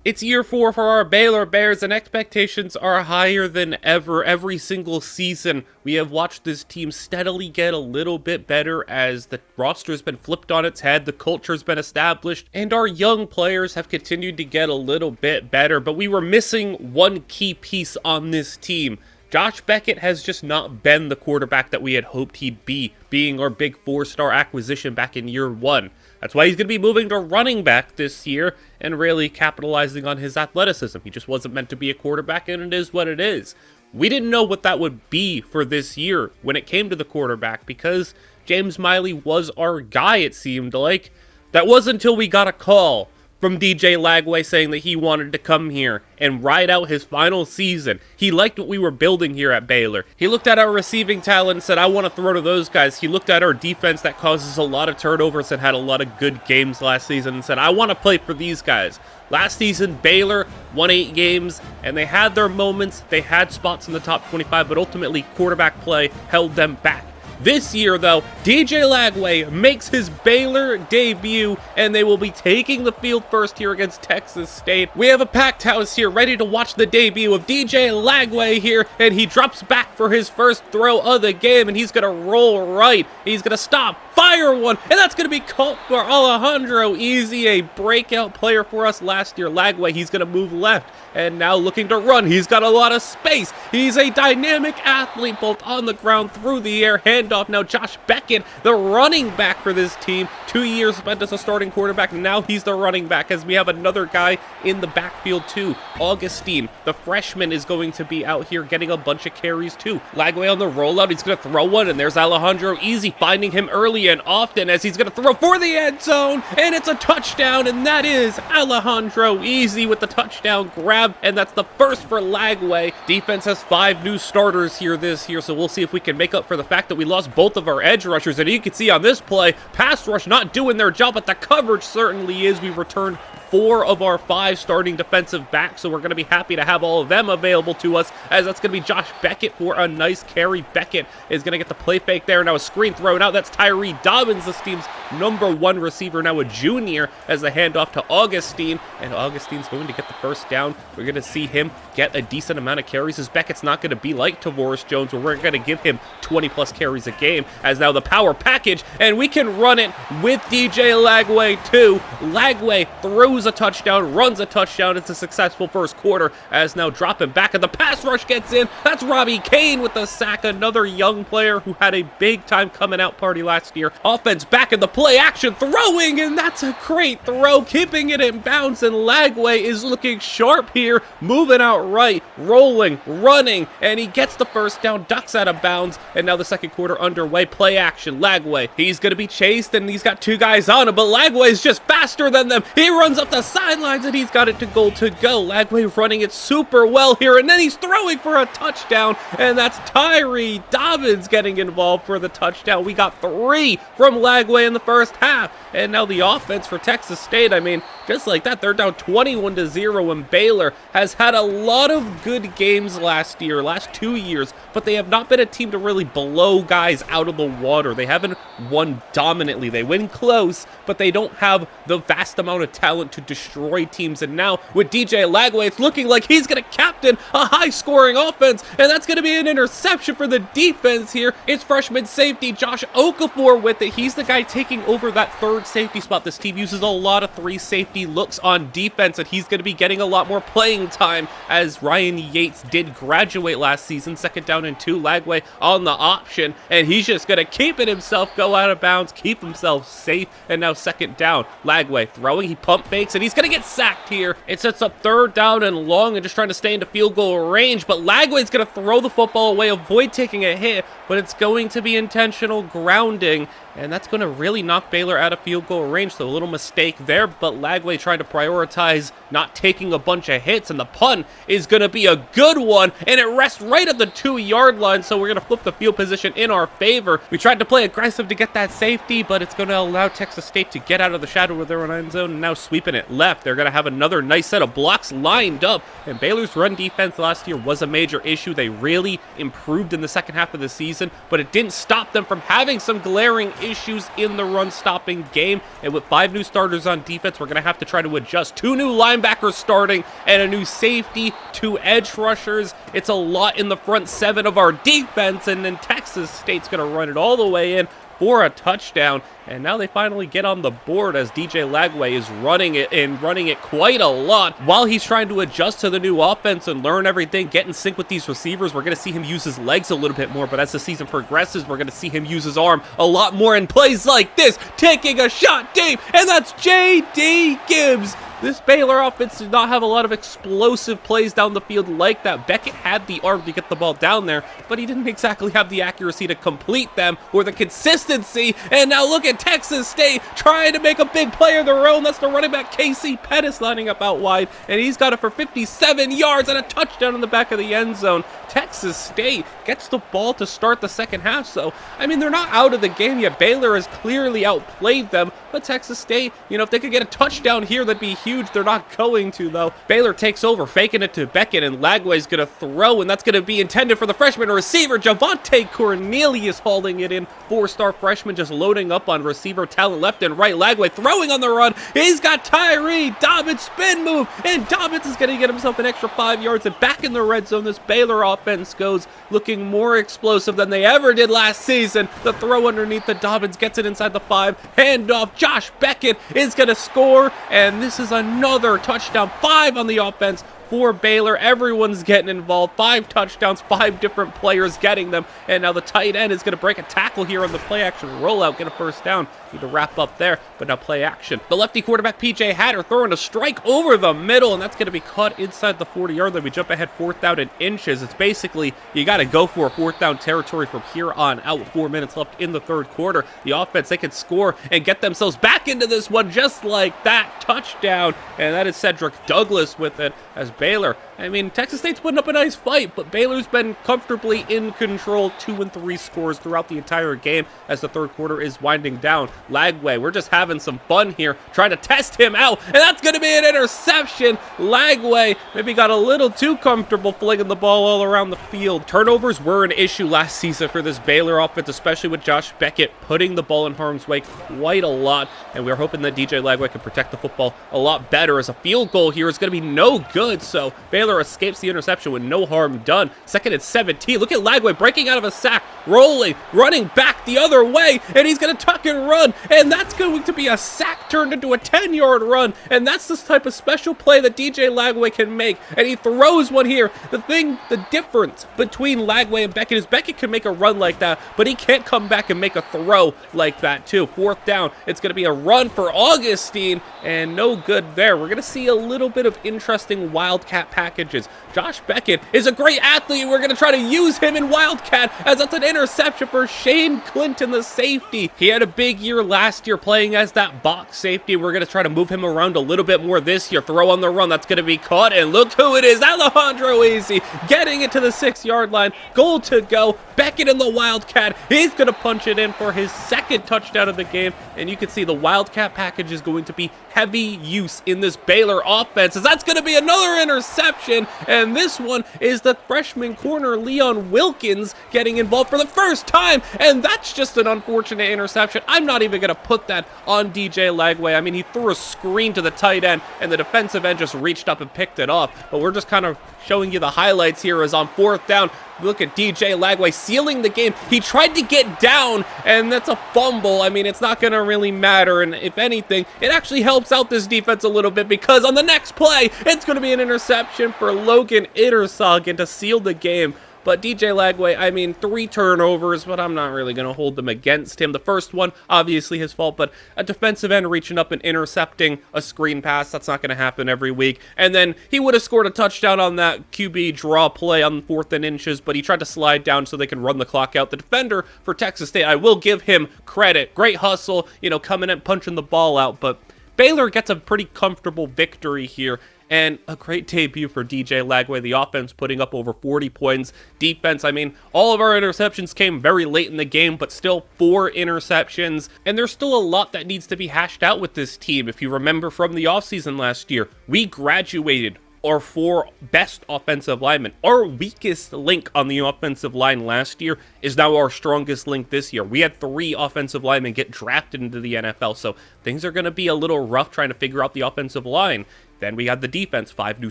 It's year 4 for our Baylor Bears, and expectations are higher than ever. Every single season, we have watched this team steadily get a little bit better as the roster's been flipped on its head, the culture's been established, and our young players have continued to get a little bit better. But we were missing one key piece on this team. Josh Beckett has just not been the quarterback that we had hoped he'd be, being our big 4-star acquisition back in year 1. That's why he's going to be moving to running back this year and really capitalizing on his athleticism. He just wasn't meant to be a quarterback, and it is what it is. We didn't know what that would be for this year when it came to the quarterback because James Miley was our guy, it seemed like. That wasn't until we got a call from DJ Lagway saying that he wanted to come here and ride out his final season. He liked what we were building here at Baylor. He looked at our receiving talent and said, I want to throw to those guys. He looked at our defense that causes a lot of turnovers and had a lot of good games last season and said, I want to play for these guys. Last season, Baylor won 8 games, and they had their moments. They had spots in the top 25, but ultimately quarterback play held them back. This year, though, DJ Lagway makes his Baylor debut, and they will be taking the field first here against Texas State. We have a packed house here ready to watch the debut of DJ Lagway here, and he drops back for his first throw of the game, and he's going to roll right. He's going to stop, fire one, and that's going to be caught for Alejandro Easy, a breakout player for us last year. Lagway, he's going to move left, and now looking to run. He's got a lot of space. He's a dynamic athlete, both on the ground, through the air, handoff. Now Josh Beckett, the running back for this team, 2 years spent as a starting quarterback. Now he's the running back as we have another guy in the backfield too. Augustine, the freshman, is going to be out here getting a bunch of carries too. Lagway on the rollout, he's going to throw one, and there's Alejandro Easy finding him early and often as he's going to throw for the end zone, and it's a touchdown, and that is Alejandro Easy with the touchdown grab, and that's the first for Lagway. Defense has 5 new starters here this year, so we'll see if we can make up for the fact that we lost both of our edge rushers, and you can see on this play, pass rush not doing their job, but the coverage certainly is. We returned 4 of our 5 starting defensive backs, so we're going to be happy to have all of them available to us, as that's going to be Josh Beckett for a nice carry. Beckett is going to get the play fake there. Now a screen thrown out. That's Tyree Dobbins, this team's #1 receiver, now a junior, as the handoff to Augustine, and Augustine's going to get the first down. We're going to see him get a decent amount of carries, as Beckett's not going to be like Tavoris Jones, where we're going to give him 20+ carries a game, as now the power package, and we can run it with DJ Lagway too. Lagway throws a touchdown, runs a touchdown. It's a successful first quarter, as now dropping back, and the pass rush gets in. That's Robbie Kane with the sack, another young player who had a big time coming out party last year. Offense back in the play action, throwing, and that's a great throw, keeping it in bounds, and Lagway is looking sharp here, moving out right, rolling, running, and he gets the first down, ducks out of bounds, and now the second quarter underway. Play action, Lagway, he's going to be chased, and he's got 2 guys on him, but Lagway is just faster than them. He runs up the sidelines, and he's got it to goal to go. Lagway running it super well here, and then he's throwing for a touchdown, and that's Tyree Dobbins getting involved for the touchdown. We got 3 from Lagway in the first half, and now the offense for Texas State, I mean, just like that, they're down 21-0, and Baylor has had a lot of good games last 2 years, but they have not been a team to really blow guys out of the water. They haven't won dominantly. They win close, but they don't have the vast amount of talent to destroy teams, and now with DJ Lagway, it's looking like he's going to captain a high-scoring offense, and that's going to be an interception for the defense here. It's freshman safety Josh Okafor with it. He's the guy taking over that 3rd safety spot. This team uses a lot of 3 safety looks on defense, and he's going to be getting a lot more playing time, as Ryan Yates did graduate last season. 2nd down and 2, Lagway on the option, and he's just going to keep it himself, go out of bounds, keep himself safe, and now 2nd down. Lagway throwing, he pump fakes, and he's going to get sacked here. It sets up 3rd down and long, and just trying to stay into field goal range, but Lagway's going to throw the football away, avoid taking a hit, but it's going to be intentional grounding, and that's going to really knock Baylor out of field goal range, so a little mistake there, but Lagway trying to prioritize not taking a bunch of hits, and the punt is going to be a good one, and it rests right at the 2-yard line, so we're going to flip the field position in our favor. We tried to play aggressive to get that safety, but it's going to allow Texas State to get out of the shadow of their own end zone, and now sweeping it left. They're going to have another nice set of blocks lined up, and Baylor's run defense last year was a major issue. They really improved in the second half of the season, season, but it didn't stop them from having some glaring issues in the run-stopping game. And with 5 new starters on defense, we're going to have to try to adjust. 2 new linebackers starting and a new safety, 2 edge rushers. It's a lot in the front 7 of our defense, and then Texas State's going to run it all the way in for a touchdown. And now they finally get on the board as DJ Lagway is running it quite a lot while he's trying to adjust to the new offense and learn everything, get in sync with these receivers. We're going to see him use his legs a little bit more, but as the season progresses, we're going to see him use his arm a lot more in plays like this, taking a shot deep, and that's J.D. Gibbs. This Baylor offense did not have a lot of explosive plays down the field like that. Beckett had the arm to get the ball down there, but he didn't exactly have the accuracy to complete them or the consistency. And now look at Texas State trying to make a big play of their own. That's the running back Casey Pettis lining up out wide, and he's got it for 57 yards and a touchdown in the back of the end zone. Texas State gets the ball to start the second half, so, I mean, they're not out of the game yet. Baylor has clearly outplayed them, but Texas State, you know, if they could get a touchdown here, that'd be huge. They're not going to, though. Baylor takes over, faking it to Beckett, and Lagway's going to throw, and that's going to be intended for the freshman receiver, Javante Cornelius, hauling it in. 4-star freshman just loading up on receiver talent left and right. Lagway throwing on the run. He's got Tyree Dobbins spin move, and Dobbins is going to get himself an extra 5 yards, and back in the red zone, this Baylor offense goes, looking more explosive than they ever did last season. The throw underneath the Dobbins gets it inside the 5. Handoff. Josh Beckett is going to score, and this is another touchdown. 5 on the offense for Baylor. Everyone's getting involved. 5 touchdowns, 5 different players getting them. And now the tight end is going to break a tackle here on the play action rollout, get a first down. Need to wrap up there, but now play action. The lefty quarterback PJ Hatter throwing a strike over the middle, and that's going to be caught inside the 40-yard line. We jump ahead 4th down in inches. It's basically, you got to go for a 4th down territory from here on out with 4 minutes left in the third quarter. The offense, they can score and get themselves back into this one just like that. Touchdown, and that is Cedric Douglas with it as Baylor. I mean, Texas State's putting up a nice fight, but Baylor's been comfortably in control. 2 and 3 scores throughout the entire game as the third quarter is winding down. Lagway, we're just having some fun here, trying to test him out, and that's going to be an interception. Lagway maybe got a little too comfortable flinging the ball all around the field. Turnovers were an issue last season for this Baylor offense, especially with Josh Beckett putting the ball in harm's way quite a lot, and we're hoping that DJ Lagway can protect the football a lot better, as a field goal here is going to be no good. So Baylor escapes the interception with no harm done. 2nd and 17. Look at Lagway breaking out of a sack, rolling, running back the other way, and he's going to tuck and run, and that's going to be a sack turned into a 10-yard run, and that's this type of special play that DJ Lagway can make, and he throws one here. The difference between Lagway and Beckett is Beckett can make a run like that, but he can't come back and make a throw like that too. 4th down, it's going to be a run for Augustine, and no good there. We're going to see a little bit of interesting Wildcat packages. Josh Beckett is a great athlete. We're going to try to use him in Wildcat, as that's an interception for Shane Clinton, the safety. He had a big year last year playing as that box safety. We're going to try to move him around a little bit more this year. Throw on the run. That's going to be caught, and look who it is. Alejandro Easy getting it to the 6-yard line. Goal to go. Beckett in the Wildcat. He's going to punch it in for his 2nd touchdown of the game, and you can see the Wildcat package is going to be heavy use in this Baylor offense, as that's going to be another interception, and this one is the freshman corner Leon Wilkins getting involved for the first time, and that's just an unfortunate interception. I'm not even going to put that on DJ Lagway. I mean, he threw a screen to the tight end, and the defensive end just reached up and picked it off, but we're just kind of showing you the highlights here. As on 4th down, look at DJ Lagway sealing the game. He tried to get down, and that's a fumble. I mean, it's not going to really matter, and if anything, it actually helps out this defense a little bit, because on the next play, it's going to be an interception for Logan Ittersagen to seal the game. But DJ Lagway, I mean, 3 turnovers, but I'm not really going to hold them against him. The first one, obviously his fault, but a defensive end reaching up and intercepting a screen pass, that's not going to happen every week. And then he would have scored a touchdown on that QB draw play on 4th and inches, but he tried to slide down so they can run the clock out. The defender for Texas State, I will give him credit. Great hustle, you know, coming in, punching the ball out, but Baylor gets a pretty comfortable victory here. And a great debut for DJ Lagway. The offense putting up over 40 points. Defense, I mean, all of our interceptions came very late in the game, but still 4 interceptions. And there's still a lot that needs to be hashed out with this team. If you remember from the offseason last year, we graduated our 4 best offensive linemen. Our weakest link on the offensive line last year is now our strongest link this year. We had 3 offensive linemen get drafted into the NFL, so things are going to be a little rough trying to figure out the offensive line. Then we had the defense, 5 new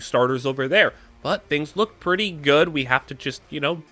starters over there. But things look pretty good. We have to just,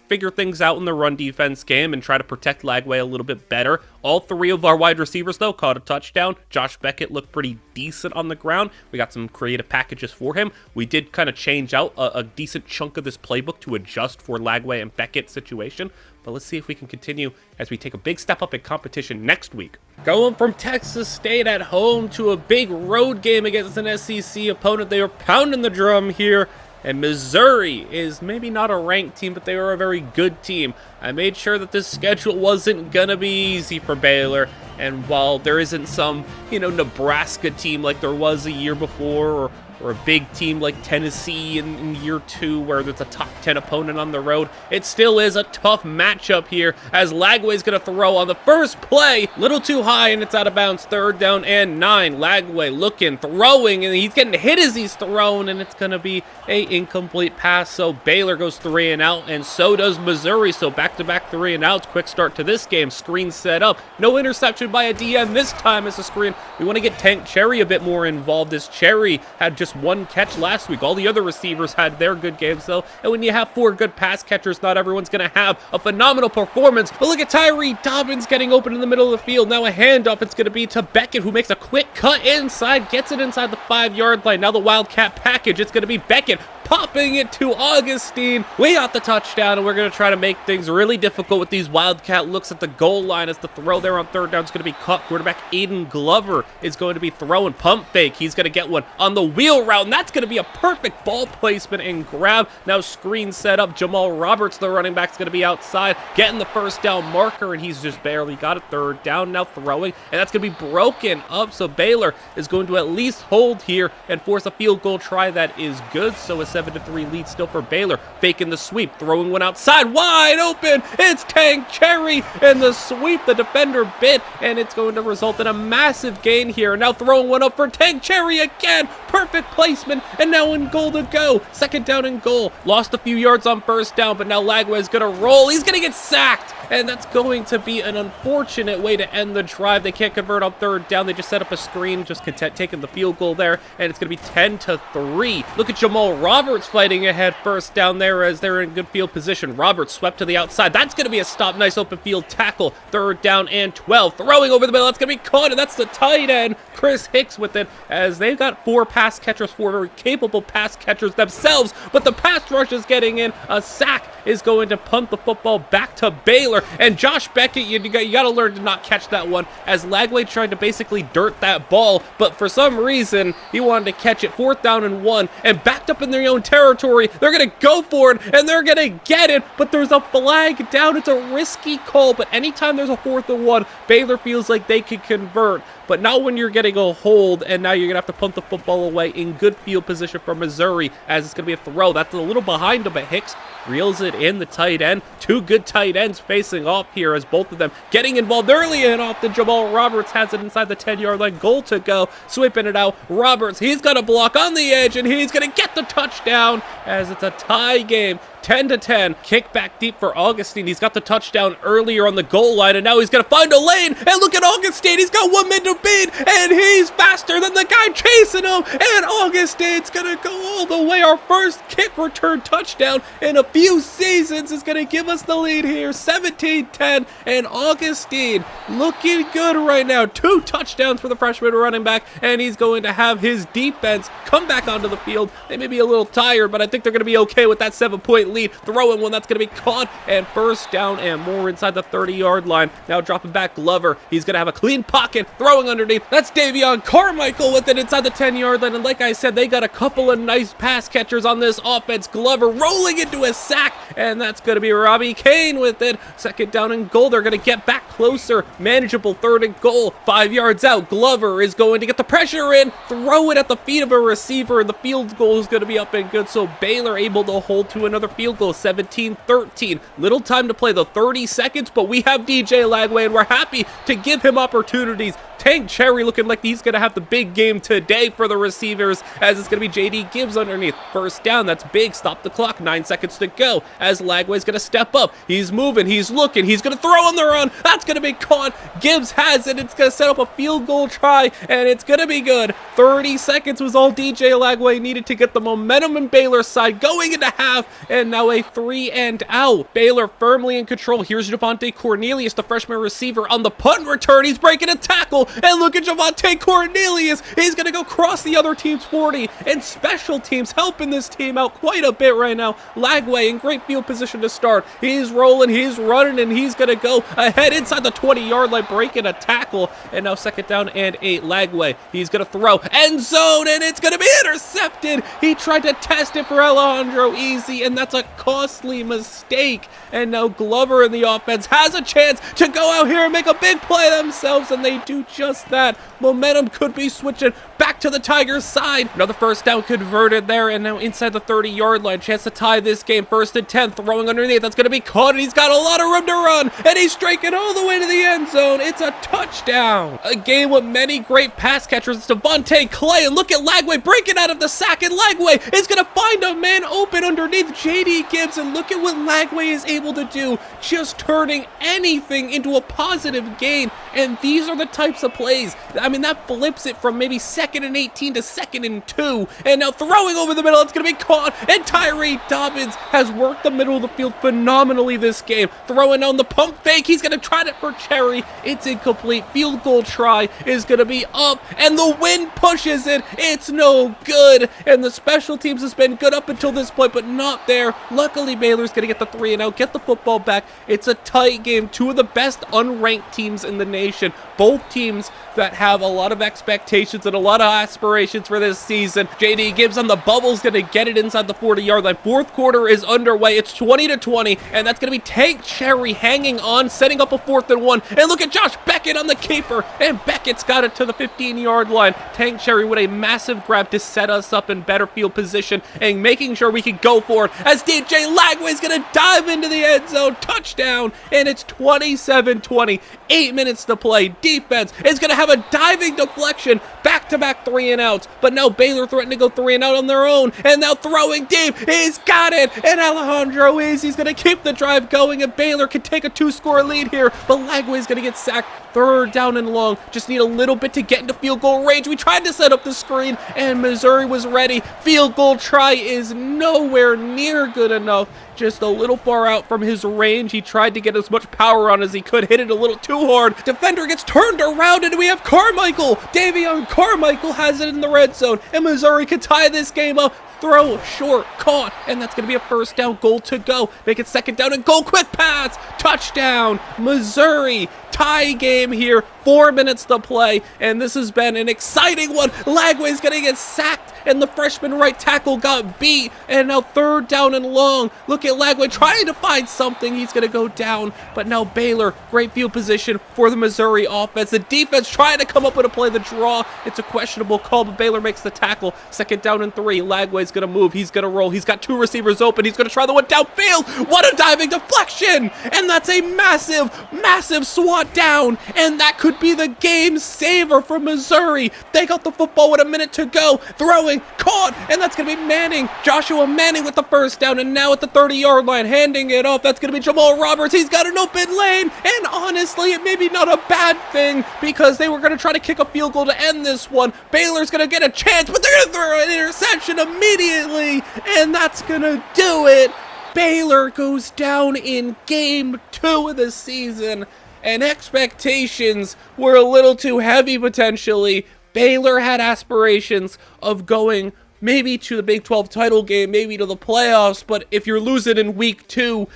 figure things out in the run defense game and try to protect Lagway a little bit better. All 3 of our wide receivers, though, caught a touchdown. Josh Beckett looked pretty decent on the ground. We got some creative packages for him. We did kind of change out a decent chunk of this playbook to adjust for Lagway and Beckett's situation. But let's see if we can continue as we take a big step up in competition next week. Going from Texas State at home to a big road game against an SEC opponent. They are pounding the drum here. And Missouri is maybe not a ranked team, but they are a very good team. I made sure that this schedule wasn't gonna be easy for Baylor. And while there isn't some, Nebraska team like there was a year before, or a big team like Tennessee in year 2 where there's a top 10 opponent on the road, it still is a tough matchup here as Lagway's going to throw on the first play. Little too high and it's out of bounds. 3rd down and 9. Lagway looking, throwing, and he's getting hit as he's thrown, and it's going to be a incomplete pass. So Baylor goes 3 and out, and so does Missouri. So back-to-back 3 and outs. Quick start to this game. Screen set up. No interception by a DM this time as a screen. We want to get Tank Cherry a bit more involved as Cherry had just 1 catch last week. All the other receivers had their good games though, and when you have 4 good pass catchers, not everyone's going to have a phenomenal performance. But look at Tyree Dobbins getting open in the middle of the field. Now a handoff. It's going to be to Beckett, who makes a quick cut inside, gets it inside the 5-yard line. Now the Wildcat package. It's going to be Beckett popping it to Augustine. We got the touchdown, and we're going to try to make things really difficult with these Wildcat looks at the goal line as the throw there on 3rd down is going to be caught. Quarterback Aiden Glover is going to be throwing pump fake. He's going to get one on the wheel route, and that's going to be a perfect ball placement and grab. Now screen set up. Jamal Roberts, the running back, is going to be outside, getting the 1st down marker, and he's just barely got it. 3rd down, now throwing, and that's going to be broken up. So Baylor is going to at least hold here and force a field goal try that is good. So a 7-3 lead still for Baylor. Faking the sweep, throwing one outside, wide open. It's Tank Cherry, and the sweep, the defender bit, and it's going to result in a massive gain here. Now throwing one up for Tank Cherry again. Perfect placement, and now in goal to go. 2nd down and goal. Lost a few yards on 1st down, but now Lagway is going to roll. He's going to get sacked, and that's going to be an unfortunate way to end the drive. They can't convert on 3rd down. They just set up a screen, just taking the field goal there, and it's going to be 10-3. Look at Jamal Roberts fighting ahead 1st down there as they're in good field position. Roberts swept to the outside. That's going to be a stop. Nice open field tackle. 3rd down and 12. Throwing over the middle. That's going to be caught, and that's the tight end, Chris Hicks, with it, as they've got 4 pass catchers, 4 very capable pass catchers themselves, but the pass rush is getting in. A sack is going to punt the football back to Baylor, and Josh Beckett, you got to learn to not catch that one, as Lagway tried to basically dirt that ball, but for some reason he wanted to catch it. 4th down and 1, and backed up in their own territory. They're going to go for it, and they're going to get it, but there's a flag down. It's a risky call, but anytime there's a 4th and 1, Baylor feels like they can convert, but not when you're getting a hold, and now you're going to have to punt the football away in good field position for Missouri, as it's going to be a throw. That's a little behind him, but Hicks reels it in. The tight end. 2 good tight ends facing off here as both of them getting involved early and often. Jamal Roberts has it inside the 10-yard line. Goal to go. Sweeping it out. Roberts, he's got a block on the edge, and he's going to get the touchdown as it's a tie game. 10-10. Kick back deep for Augustine. He's got the touchdown earlier on the goal line, and now he's going to find a lane. And look at Augustine. He's got 1 man to beat, and he's faster than the guy chasing him. And Augustine's going to go all the way. Our first kick return touchdown in a few seasons is going to give us the lead here. 17-10. And Augustine looking good right now. 2 touchdowns for the freshman running back, and he's going to have his defense come back onto the field. They may be a little tired, but I think they're going to be okay with that 7-point lead. Throwing one that's going to be caught, and 1st down and more inside the 30-yard line. Now dropping back Glover. He's going to have a clean pocket. Throwing underneath. That's Davion Carmichael with it inside the 10-yard line. And like I said, they got a couple of nice pass catchers on this offense. Glover rolling into a sack, and that's going to be Robbie Kane with it. 2nd down and goal. They're going to get back closer. Manageable 3rd and goal. 5 yards out. Glover is going to get the pressure in. Throw it at the feet of a receiver, and the field goal is going to be up and good. So Baylor able to hold to another field goal. 17-13. Little time to play, the 30 seconds, but we have DJ Lagway, and we're happy to give him opportunities. Tank Cherry looking like he's going to have the big game today for the receivers, as it's going to be JD Gibbs underneath. First down, that's big. Stop the clock. 9 seconds to go as Lagway's going to step up. He's moving. He's looking. He's going to throw on the run. That's going to be caught. Gibbs has it. It's going to set up a field goal try, and it's going to be good. 30 seconds was all DJ Lagway needed to get the momentum in Baylor's side going into half, and now a 3 and out. Baylor firmly in control. Here's Javonte Cornelius, the freshman receiver, on the punt return. He's breaking a tackle, and look at Javonte Cornelius. He's going to go cross the other team's 40, and special teams helping this team out quite a bit right now. Lagway in great field position to start. He's rolling, he's running, and he's going to go ahead inside the 20-yard line, breaking a tackle, and now 2nd down and 8. Lagway, he's going to throw, end zone, and it's going to be intercepted. He tried to test it for Alejandro Easy, and that's a costly mistake. And now Glover in the offense has a chance to go out here and make a big play themselves, and they do just that. Momentum could be switching back to the Tigers' side. Another first down converted there, and now inside the 30-yard line. Chance to tie this game. 1st and 10, throwing underneath. That's going to be caught, and he's got a lot of room to run, and he's striking all the way to the end zone. It's a touchdown. A game with many great pass catchers. It's Devontae Clay, and look at Lagway breaking out of the sack, and Lagway is going to find a man open underneath JD Gibbs, and look at what Lagway is able to do, just turning anything into a positive gain. And these are the types of plays, I mean, that flips it from maybe 2nd and 18 to 2nd and 2, and now throwing over the middle, it's going to be caught, and Tyree Dobbins has worked the middle of the field phenomenally this game, throwing on the pump fake. He's going to try it for Cherry. It's incomplete. Field goal try is going to be up, and the wind pushes it. It's no good, and the special teams has been good up until this point, but not there. Luckily, Baylor's going to get the 3 and out, get the football back. It's a tight game. Two of the best unranked teams in the nation. Both teams that have a lot of expectations and a lot of aspirations for this season. JD Gibbs on the bubble's going to get it inside the 40-yard line. 4th quarter is underway. It's 20-20, and that's going to be Tank Cherry hanging on, setting up a 4th and 1. And look at Josh Beckett on the keeper, and Beckett's got it to the 15-yard line. Tank Cherry with a massive grab to set us up in better field position and making sure we can go for it as DJ Lagway's going to dive into the end zone. Touchdown, and it's 27-20. 8 minutes to play. Defense is going to have a diving deflection, back-to-back 3 and outs, but now Baylor threatening to go 3 and out on their own, and now throwing deep. He's got it, and Alejandro Easy's going to keep the drive going, and Baylor can take a 2-score lead here, but Lagway's going to get sacked. 3rd down and long. Just need a little bit to get into field goal range. We tried to set up the screen, and Missouri was ready. Field goal try is nowhere near good enough. Just a little far out from his range. He tried to get as much power on as he could. Hit it a little too hard. Defender gets turned around, and we have Carmichael. Davion Carmichael has it in the red zone, and Missouri can tie this game up. Throw, short, caught, and that's going to be a 1st down, goal to go. Make it 2nd down and goal, quick pass, touchdown, Missouri. Tie game here, 4 minutes to play, and this has been an exciting one. Lagway's going to get sacked, and the freshman right tackle got beat, and now 3rd down and long. Look at Lagway trying to find something. He's going to go down, but now Baylor, great field position for the Missouri offense. The defense trying to come up with a play, the draw. It's a questionable call, but Baylor makes the tackle. 2nd down and 3. Lagway's going to move. He's going to roll. He's got 2 receivers open. He's going to try the one downfield. What a diving deflection, and that's a massive swat down, and that could be the game saver for Missouri. They got the football with a minute to go, throwing, caught, and that's going to be Manning. Joshua Manning with the 1st down, and now at the 30-yard line, handing it off. That's going to be Jamal Roberts. He's got an open lane, and honestly, it may be not a bad thing because they were going to try to kick a field goal to end this one. Baylor's going to get a chance, but they're going to throw an interception immediately, and that's going to do it. Baylor goes down in game 2 of the season, and expectations were a little too heavy potentially. Baylor had aspirations of going maybe to the Big 12 title game, maybe to the playoffs, but if you're losing in week 2,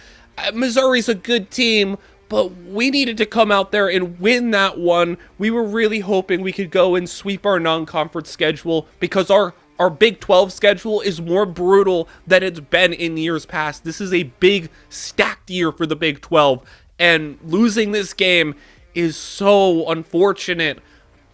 Missouri's a good team, but we needed to come out there and win that one. We were really hoping we could go and sweep our non-conference schedule because our Big 12 schedule is more brutal than it's been in years past. This is a big stacked year for the Big 12, and losing this game is so unfortunate,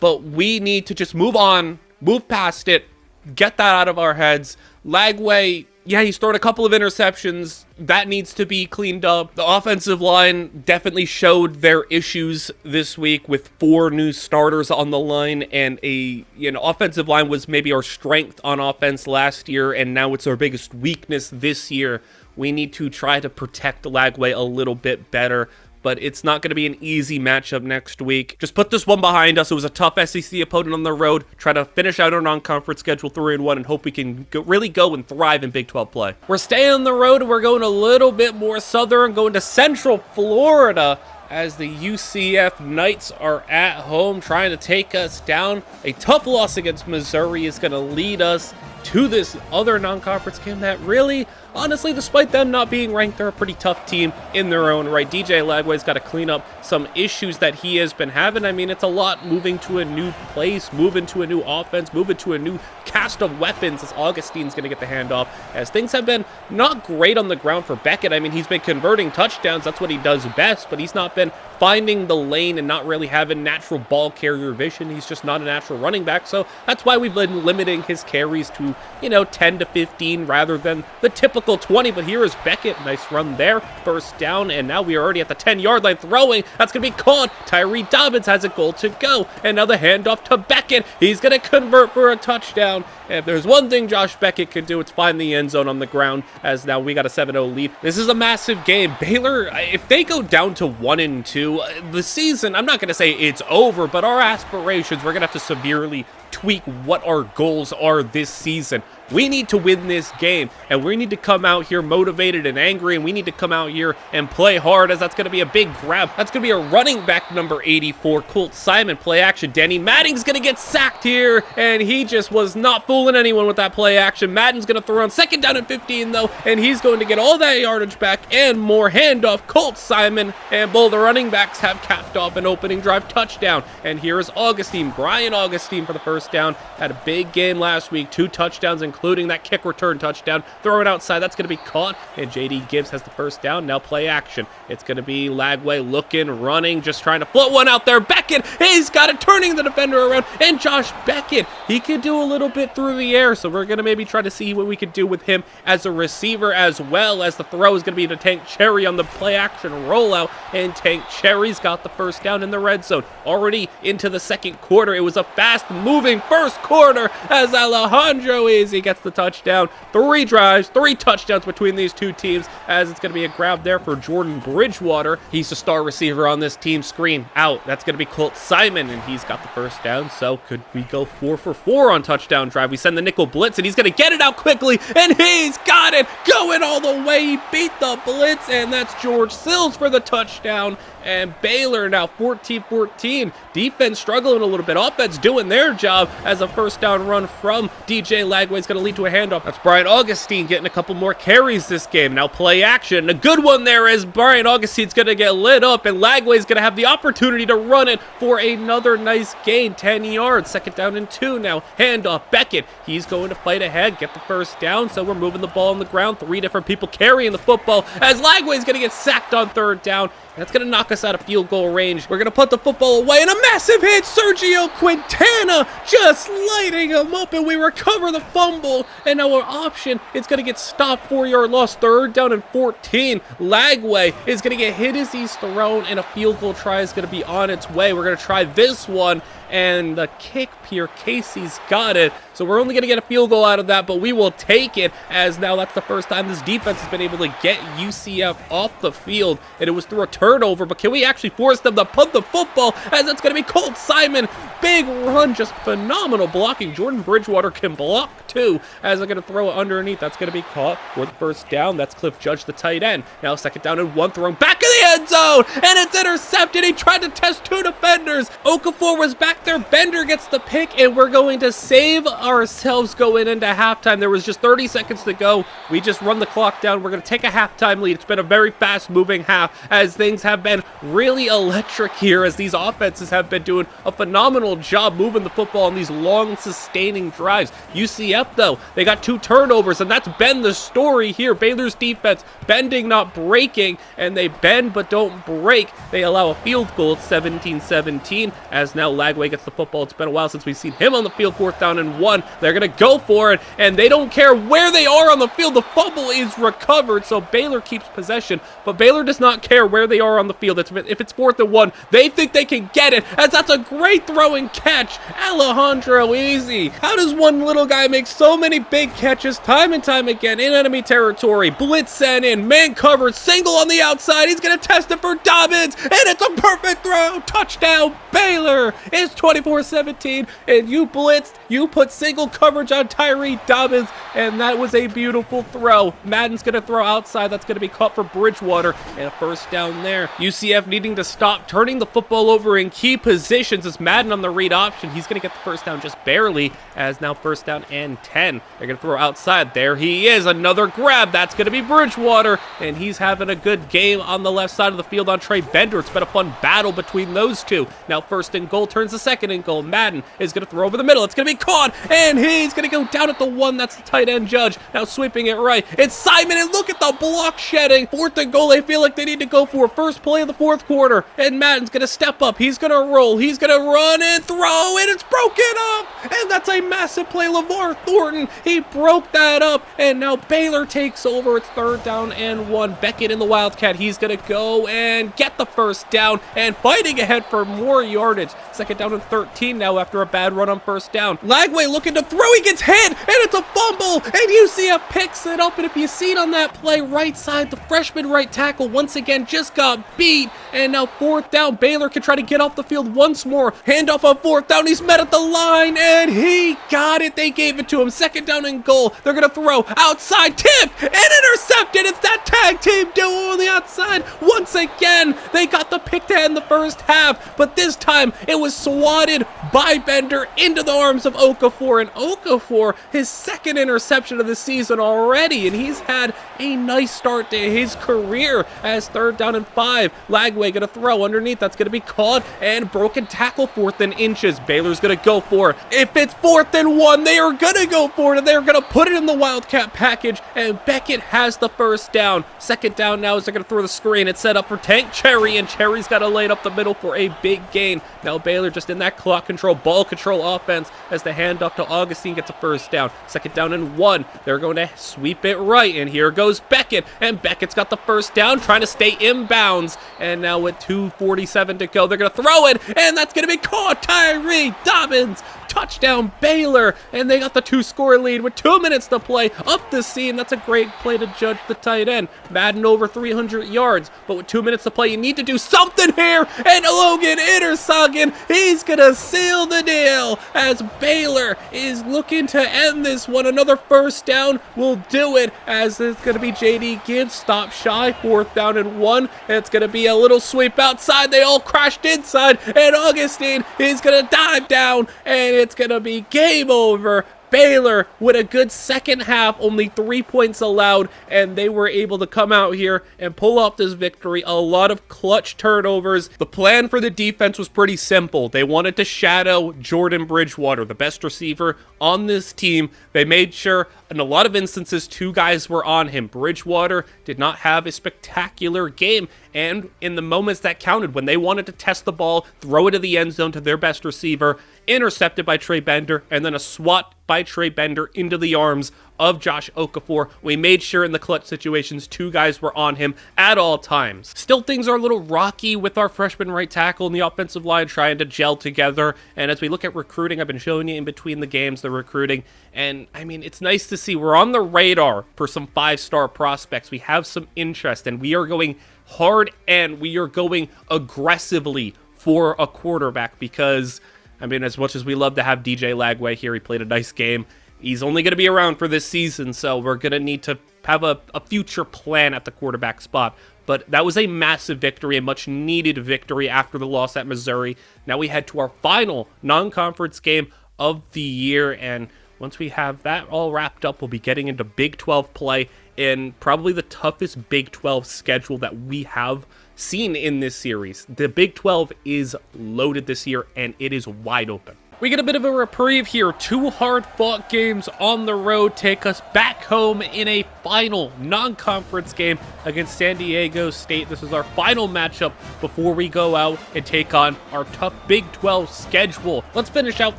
but we need to just move on, move past it, get that out of our heads. Lagway Yeah, he's thrown a couple of interceptions. That needs to be cleaned up. The offensive line definitely showed their issues this week with 4 new starters on the line, and offensive line was maybe our strength on offense last year, and now it's our biggest weakness this year. We need to try to protect Lagway a little bit better, but it's not going to be an easy matchup next week. Just put this one behind us. It was a tough SEC opponent on the road. Try to finish out our non-conference schedule 3-1 and hope we can really go and thrive in Big 12 play. We're staying on the road, and we're going a little bit more southern, going to Central Florida, as the UCF Knights are at home trying to take us down. A tough loss against Missouri is going to lead us to this other non-conference game that really, honestly, despite them not being ranked, they're a pretty tough team in their own right. DJ Lagway's got to clean up some issues that he has been having. I mean, it's a lot moving to a new place, moving to a new offense, moving to a new cast of weapons as Augustine's going to get the handoff, as things have been not great on the ground for Beckett. I mean, he's been converting touchdowns. That's what he does best, but he's not been finding the lane and not really having natural ball carrier vision. He's just not a natural running back, so that's why we've been limiting his carries to, 10 to 15 rather than the typical 20. But here is Beckett. Nice run there. First down, and now we are already at the 10-yard line throwing. That's going to be caught. Tyree Dobbins has a goal to go, and now the handoff to Beckett. He's going to convert for a touchdown. And if there's one thing Josh Beckett can do, it's find the end zone on the ground, as now we got a 7-0 lead. This is a massive game. Baylor, if they go down to 1-2, the season, I'm not going to say it's over, but our aspirations, we're going to have to severely tweak what our goals are this season. We need to win this game, and we need to come out here motivated and angry, and we need to come out here and play hard, as that's going to be a big grab. That's going to be a running back number 84, Colt Simon, play action. Danny Madden's going to get sacked here, and he just was not fooling anyone with that play action. Madden's going to throw on 2nd down and 15, though, and he's going to get all that yardage back and more. Handoff, Colt Simon, and both the running backs have capped off an opening drive touchdown. And here is Augustine, Brian Augustine, for the first down. Had a big game last week, 2 touchdowns, including that kick return touchdown. Throw it outside, that's going to be caught, and JD Gibbs has the first down. Now play action. It's going to be Lagway looking, running, just trying to float one out there. Beckett, he's got it, turning the defender around, and Josh Beckett, he could do a little bit through the air, so we're going to maybe try to see what we could do with him as a receiver, as well as the throw is going to be to Tank Cherry on the play action rollout, and Tank Cherry's got the first down in the red zone. Already into the second quarter, it was a fast-moving first quarter as Alejandro Easy gets the touchdown. 3 drives, 3 touchdowns between these two teams, as it's going to be a grab there for Jordan Bridgewater. He's the star receiver on this team. Screen out. That's going to be Colt Simon, and he's got the first down. So could we go 4 for 4 on touchdown drive? We send the nickel blitz, and he's going to get it out quickly, and he's got it going all the way. He beat the blitz, and that's George Sills for the touchdown. And Baylor now 14-14. Defense struggling a little bit. Offense doing their job, as a first down run from DJ Lagway is going to lead to a handoff. That's Brian Augustine getting a couple more carries this game. Now play action. A good one there, as Brian Augustine's going to get lit up, and Lagway's going to have the opportunity to run it for another nice gain. 10 yards. 2nd down and 2 now. Handoff. Beckett. He's going to fight ahead. Get the first down. So we're moving the ball on the ground. 3 different people carrying the football, as Lagway's going to get sacked on 3rd down. That's going to knock us out of field goal range. We're going to put the football away, and a massive hit. Sergio Quintana just lighting him up, and we recover the fumble. And now our option is going to get stopped. 4-yard loss, 3rd down and 14. Lagway is going to get hit as he's thrown, and a field goal try is going to be on its way. We're going to try this one, and the kick, Pierre Casey's got it. So we're only going to get a field goal out of that, but we will take it, as now that's the first time this defense has been able to get UCF off the field, and it was through a turnover. But can we actually force them to punt the football, as that's going to be Colt Simon. Big run, just phenomenal blocking. Jordan Bridgewater can block too, as they're going to throw it underneath. That's going to be caught for the first down. That's Cliff Judge, the tight end. Now 2nd down and 1, thrown back in the end zone, and it's intercepted. He tried to test 2 defenders. Okafor was back there. Bender gets the pick, and we're going to save ourselves going into halftime. There was just 30 seconds to go. We just run the clock down. We're going to take a halftime lead. It's been a very fast-moving half, as things have been really electric here, as these offenses have been doing a phenomenal job moving the football on these long, sustaining drives. UCF, though, they got 2 turnovers, and that's been the story here. Baylor's defense bending, not breaking, and they bend but don't break. They allow a field goal at 17-17, as now Lagway Lagway gets the football. It's been a while since we've seen him on the field. 4th down and 1. They're going to go for it, and they don't care where they are on the field. The fumble is recovered, so Baylor keeps possession, but Baylor does not care where they are on the field. If it's 4th and 1, they think they can get it, as that's a great throw and catch. Alejandro Easy. How does one little guy make so many big catches time and time again in enemy territory? Blitz sent in, man covered, single on the outside. He's going to test it for Dobbins, and it's a perfect throw. Touchdown, Baylor. It's 24-17, and you blitzed, you put single coverage on Tyree Dobbins, and that was a beautiful throw. Madden's going to throw outside. That's going to be caught for Bridgewater, and a 1st down there. UCF needing to stop turning the football over in key positions. As Madden on the read option, he's going to get the 1st down just barely, as now 1st down and 10. They're going to throw outside. There he is, another grab. That's going to be Bridgewater, and he's having a good game on the left side of the field on Trey Bender. It's been a fun battle between those two. Now 1st and goal turns to 2nd and goal. Madden is going to throw over the middle. It's going to be caught, and he's going to go down at the 1. That's the tight end Judge. Now sweeping it right. It's Simon, and look at the block shedding. 4th and goal. They feel like they need to go for first play of the 4th quarter, and Madden's going to step up. He's going to roll. He's going to run and throw, and it's broken up, and that's a massive play. LeVar Thornton, he broke that up, and now Baylor takes over. It's 3rd down and 1. Beckett in the Wildcat. He's going to go and get the 1st down, and fighting ahead for more yardage. 2nd down and 13 now after a bad run on 1st down. Lagway looking to throw. He gets hit, and it's a fumble, and UCF picks it up. And if you see it on that play, right side, the freshman right tackle once again just got beat, and now 4th down. Baylor can try to get off the field once more. Handoff on 4th down. He's met at the line, and he got it. They gave it to him. 2nd down and goal. They're going to throw outside, tip, and intercepted. It's that tag team duo on the outside. Once again, they got the pick to end the 1st half, but this time it was swatted by Bender into the arms of Okafor, and Okafor, his 2nd interception of the season already, and he's had a nice start to his career. As 3rd down and 5. Lagway going to throw underneath. That's going to be caught, and broken tackle. 4th and inches. Baylor's going to go for it. If it's 4th and 1, they are going to go for it, and they're going to put it in the Wildcat package, and Beckett has the 1st down. 2nd down now as they're going to throw the screen. It's set up for Tank Cherry, and Cherry's got to lay it up the middle for a big gain. Now Baylor just in that clock control, ball control offense as the handoff to Augustine gets a 1st down. 2nd down and 1. They're going to sweep it right, and here goes Beckett, and Beckett's got the 1st down, trying to stay inbounds, and now with 2:47 to go, they're going to throw it, and that's going to be caught. Tyree Dobbins. Touchdown Baylor, and they got the 2-score lead with 2 minutes to play. Up the seam. That's a great play to Judge, the tight end. Madden over 300 yards, but with 2 minutes to play, you need to do something here, and Logan Intersagen, he's gonna seal the deal as Baylor is looking to end this one. Another 1st down will do it, as it's gonna be JD Gibbs, stop shy. 4th down and 1, and it's gonna be a little sweep outside. They all crashed inside, and Augustine is gonna dive down, and it's going to be game over. Baylor with a good 2nd half, only 3 points allowed, and they were able to come out here and pull off this victory. A lot of clutch turnovers. The plan for the defense was pretty simple. They wanted to shadow Jordan Bridgewater, the best receiver on this team. They made sure in a lot of instances 2 guys were on him. Bridgewater did not have a spectacular game, and in the moments that counted, when they wanted to test the ball, throw it to the end zone to their best receiver, intercepted by Trey Bender, and then a swat by Trey Bender into the arms of Josh Okafor. We made sure in the clutch situations 2 guys were on him at all times. Still, things are a little rocky with our freshman right tackle and the offensive line trying to gel together. And as we look at recruiting, I've been showing you in between the games the recruiting, and I mean, it's nice to see we're on the radar for some 5-star prospects. We have some interest, and we are going hard, and we are going aggressively for a quarterback, because I mean, as much as we love to have DJ Lagway here, he played a nice game. He's only going to be around for this season, so we're going to need to have a future plan at the quarterback spot. But that was a massive victory, a much-needed victory after the loss at Missouri. Now we head to our final non-conference game of the year, and once we have that all wrapped up, we'll be getting into Big 12 play in probably the toughest Big 12 schedule that we have seen in this series. The Big 12 is loaded this year, and it is wide open. We get a bit of a reprieve here. 2 hard-fought games on the road take us back home in a final non-conference game against San Diego State. This is our final matchup before we go out and take on our tough Big 12 schedule. Let's finish out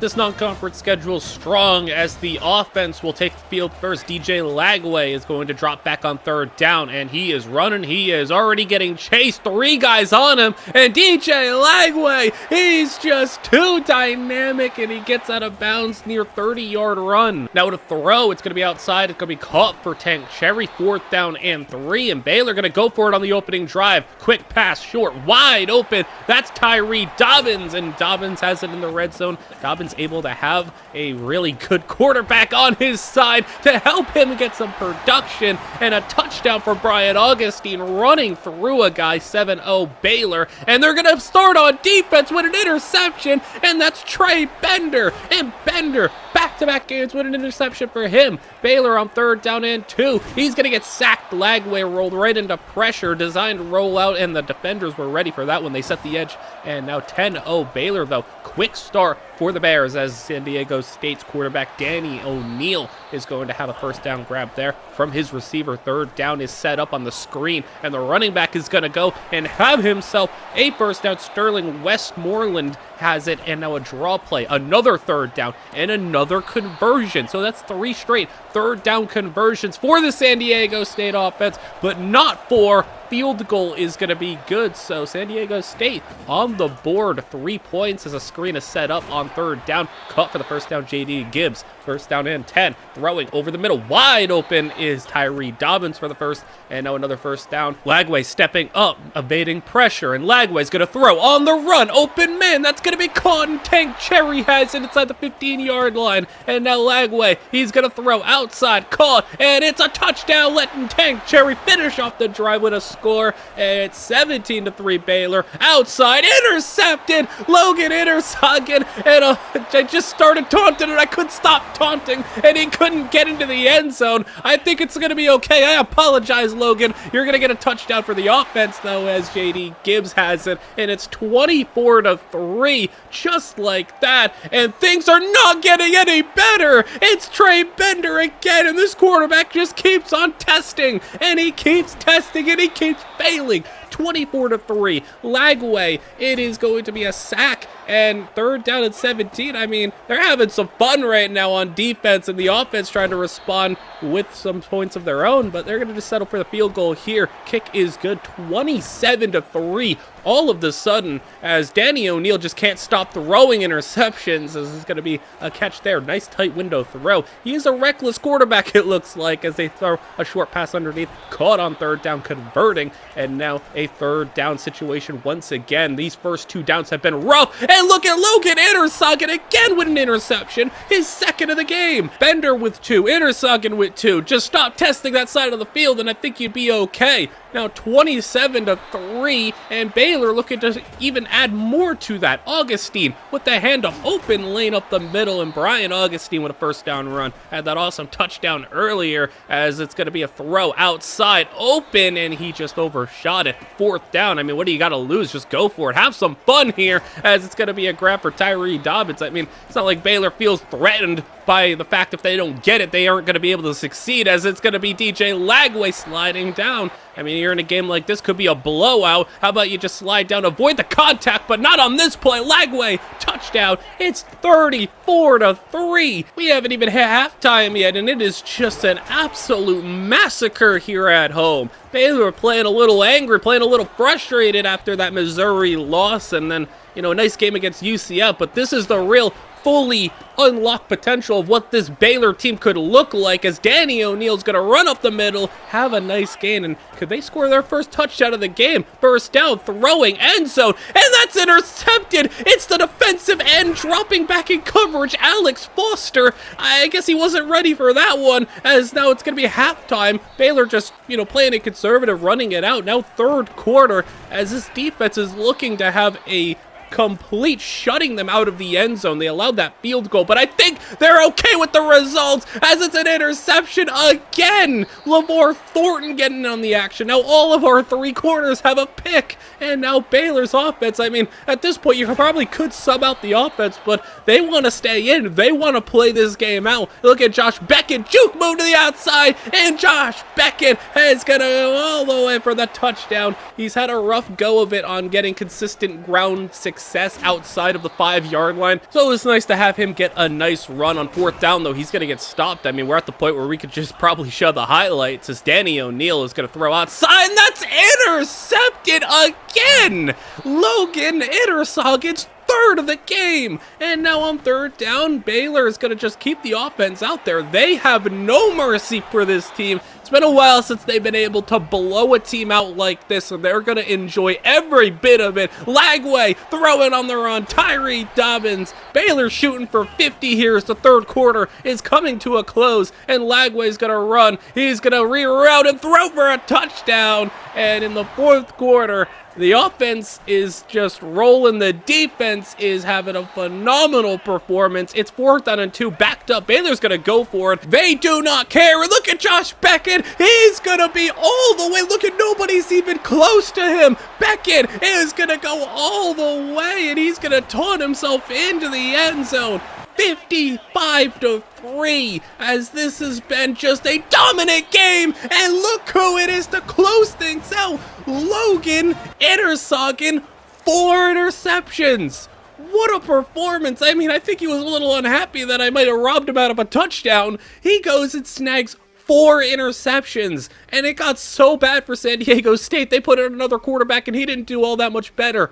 this non-conference schedule strong as the offense will take the field first. DJ Lagway is going to drop back on 3rd down, and he is running. He is already getting chased. 3 guys on him, and DJ Lagway, he's just too dynamic, and he gets out of bounds near 30-yard run. Now to throw, it's going to be outside. It's going to be caught for Tank Cherry. 4th down and 3, and Baylor going to go for it on the opening drive. Quick pass, short, wide open. That's Tyree Dobbins, and Dobbins has it in the red zone. Dobbins able to have a really good quarterback on his side to help him get some production, and a touchdown for Brian Augustine running through a guy. 7-0 Baylor, and they're going to start on defense with an interception, and that's Trey Bender. And Bender, back-to-back games with an interception for him. Baylor on 3rd down and 2. He's going to get sacked. Lagway rolled right into pressure, designed to roll out, and the defenders were ready for that when they set the edge. And now 10-0 Baylor, though. Quick start for the Bears as San Diego State's quarterback Danny O'Neal is going to have a 1st down grab there from his receiver. 3rd down is set up on the screen, and the running back is going to go and have himself a 1st down. Sterling Westmoreland has it, and now a draw play, another 3rd down, and another conversion. So that's 3 straight 3rd down conversions for the San Diego State offense, but not for field goal is going to be good. So San Diego State on the board. 3 points as a screen is set up on 3rd down. Cut for the 1st down, J.D. Gibbs. 1st down and 10. Throwing over the middle. Wide open is Tyree Dobbins for the 1st. And now another 1st down. Lagway stepping up, evading pressure. And Lagway's going to throw on the run. Open man. That's going to be caught. And Tank Cherry has it inside the 15-yard line. And now Lagway, he's going to throw outside. Caught. And it's a touchdown, letting Tank Cherry finish off the drive with a score. And it's 17-3 Baylor. Outside. Intercepted. Logan Intersogen. And I just started taunting and I couldn't stop taunting, and he couldn't get into the end zone. I think it's going to be okay. I apologize, Logan. You're going to get a touchdown for the offense, though, as J.D. Gibbs has it, and it's 24-3, just like that, and things are not getting any better. It's Trey Bender again, and this quarterback just keeps on testing, and he keeps testing, and he keeps failing. 24-3. Lagway, it is going to be a sack, and 3rd down and 17. I mean, they're having some fun right now on defense, and the offense trying to respond with some points of their own, but they're going to just settle for the field goal here. Kick is good. 27-3. All of a sudden, as Danny O'Neal just can't stop throwing interceptions, as it's going to be a catch there. Nice tight window throw. He is a reckless quarterback, it looks like, as they throw a short pass underneath. Caught on 3rd down, converting, and now a 3rd down situation once again. These first 2 downs have been rough, and look at Logan Intersogen again with an interception, his 2nd of the game. Bender with 2, Intersogen with 2. Just stop testing that side of the field, and I think you'd be okay. Now 27-3, and Baylor looking to even add more to that. Augustine with the handoff, open lane up the middle, and Brian Augustine with a 1st down run. Had that awesome touchdown earlier, as it's going to be a throw outside, open, and he just overshot it. 4th down. I mean, what do you got to lose? Just go for it. Have some fun here, as it's going to be a grab for Tyree Dobbins. I mean, it's not like Baylor feels threatened by the fact if they don't get it, they aren't going to be able to succeed, as it's going to be DJ Lagway sliding down. I mean, you're in a game like this, could be a blowout. How about you just slide down, avoid the contact, but not on this play. Lagway, touchdown. It's 34-3. We haven't even hit halftime yet, and it is just an absolute massacre here at home. Baylor playing a little angry, playing a little frustrated after that Missouri loss, and then, you know, a nice game against UCF, but this is the real fully unlocked potential of what this Baylor team could look like, as Danny O'Neal's going to run up the middle, have a nice gain, and could they score their first touchdown of the game? 1st down, throwing, end zone, and that's intercepted. It's the defensive end dropping back in coverage, Alex Foster. I guess he wasn't ready for that one, as now it's going to be halftime. Baylor just, you know, playing it conservative, running it out. Now 3rd quarter, as this defense is looking to have a complete shutting them out of the end zone. They allowed that field goal, but I think they're okay with the results as it's an interception again. Lamar Thornton getting on the action. Now all of our three corners have a pick, and now Baylor's offense, I mean, at this point, you probably could sub out the offense, but they want to stay in. They want to play this game out. Look at Josh Beckett, juke move to the outside, and Josh Beckett is going to go all the way for the touchdown. He's had a rough go of it on getting consistent ground success outside of the 5-yard line, so it's nice to have him get a nice run on 4th down, though he's going to get stopped. I mean, we're at the point where we could just probably show the highlights as Danny O'Neal is going to throw outside, and that's intercepted again. Logan Itersog's third of the game, and now on 3rd down, Baylor is going to just keep the offense out there. They have no mercy for this team. It's been a while since they've been able to blow a team out like this, and they're going to enjoy every bit of it. Lagway throwing on the run, Tyree Dobbins. Baylor shooting for 50 here as the 3rd quarter is coming to a close, and Lagway's going to run. He's going to reroute and throw for a touchdown, and in the 4th quarter, the offense is just rolling. The defense is having a phenomenal performance. It's 4th down and 2, backed up. Baylor's going to go for it. They do not care. And look at Josh Beckett. He's going to be all the way. Look at nobody's even close to him. Beckett is going to go all the way, and he's going to taunt himself into the end zone. 55-3, as this has been just a dominant game, and look who it is to close things out. Logan Itersog, 4 interceptions. What a performance. I mean, I think he was a little unhappy that I might have robbed him out of a touchdown. He goes and snags 4 interceptions, and it got so bad for San Diego State, they put in another quarterback, and he didn't do all that much better.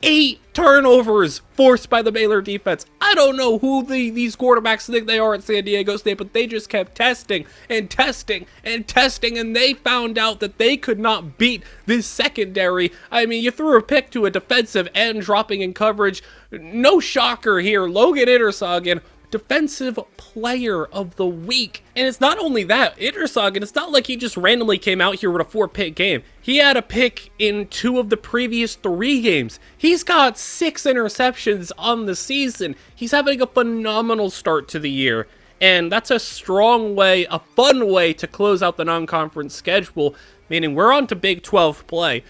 8 turnovers forced by the Baylor defense. I don't know who these quarterbacks think they are at San Diego State, but they just kept testing and testing and testing, and they found out that they could not beat this secondary. I mean, you threw a pick to a defensive end dropping in coverage. No shocker here. Logan Itersog, Defensive Player of the Week. And it's not only that, Itersog, it's not like he just randomly came out here with a 4-pick game. He had a pick in 2 of the previous 3 games. He's got 6 interceptions on the season. He's having a phenomenal start to the year. And that's a strong way, a fun way to close out the non-conference schedule, meaning we're on to Big 12 play.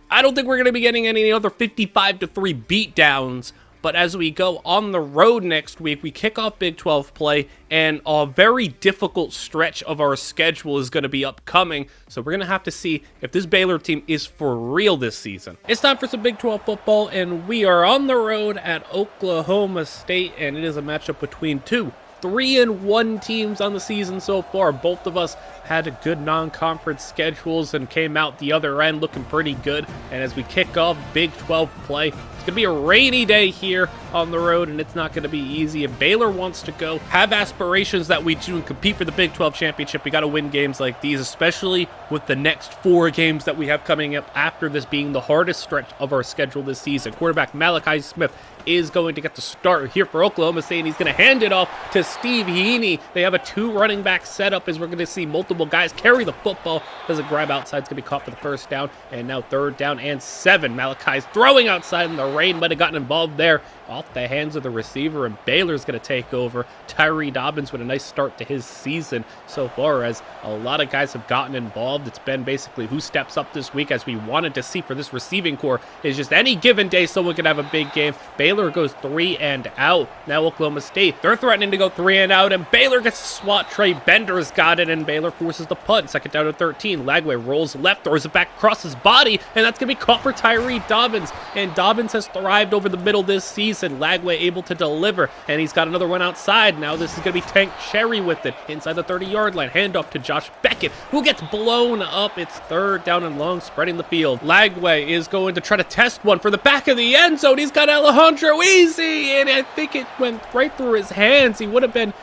I don't think we're going to be getting any other 55-3 beatdowns. But as we go on the road next week, we kick off Big 12 play, and a very difficult stretch of our schedule is going to be upcoming. So we're going to have to see if this Baylor team is for real this season. It's time for some Big 12 football, and we are on the road at Oklahoma State, and it is a matchup between 2 3-1 teams on the season so far. Both of us had good non-conference schedules and came out the other end looking pretty good. And as we kick off Big 12 play, it's going to be a rainy day here on the road, and it's not going to be easy. If Baylor wants to go, have aspirations that we do and compete for the Big 12 championship, we got to win games like these, especially with the next 4 games that we have coming up after this being the hardest stretch of our schedule this season. Quarterback Malachi Smith is going to get the start here for Oklahoma State, and he's going to hand it off to Steve Heaney. They have a 2 running back setup as we're going to see multiple guys carry the football. Does a grab outside, it's going to be caught for the 1st down, and now 3rd down and 7. Malachi's throwing outside, and the rain might have gotten involved there. Off the hands of the receiver, and Baylor's going to take over. Tyree Dobbins with a nice start to his season so far, as a lot of guys have gotten involved. It's been basically who steps up this week, as we wanted to see for this receiving core is just any given day someone could have a big game. Baylor goes 3 and out. Now Oklahoma State, they're threatening to go 3 and out, and Baylor gets a swat. Trey Bender's got it, and Baylor forces the punt. 2nd down and 13. Lagway rolls left, throws it back across his body, and that's going to be caught for Tyree Dobbins. And Dobbins has thrived over the middle this season. Lagway able to deliver, and he's got another one outside. Now this is going to be Tank Cherry with it inside the 30-yard line. Handoff to Josh Beckett, who gets blown up. It's 3rd down and long, spreading the field. Lagway is going to try to test one for the back of the end zone. He's got Alejandro Easy, and I think it went right through his hands. He would have been,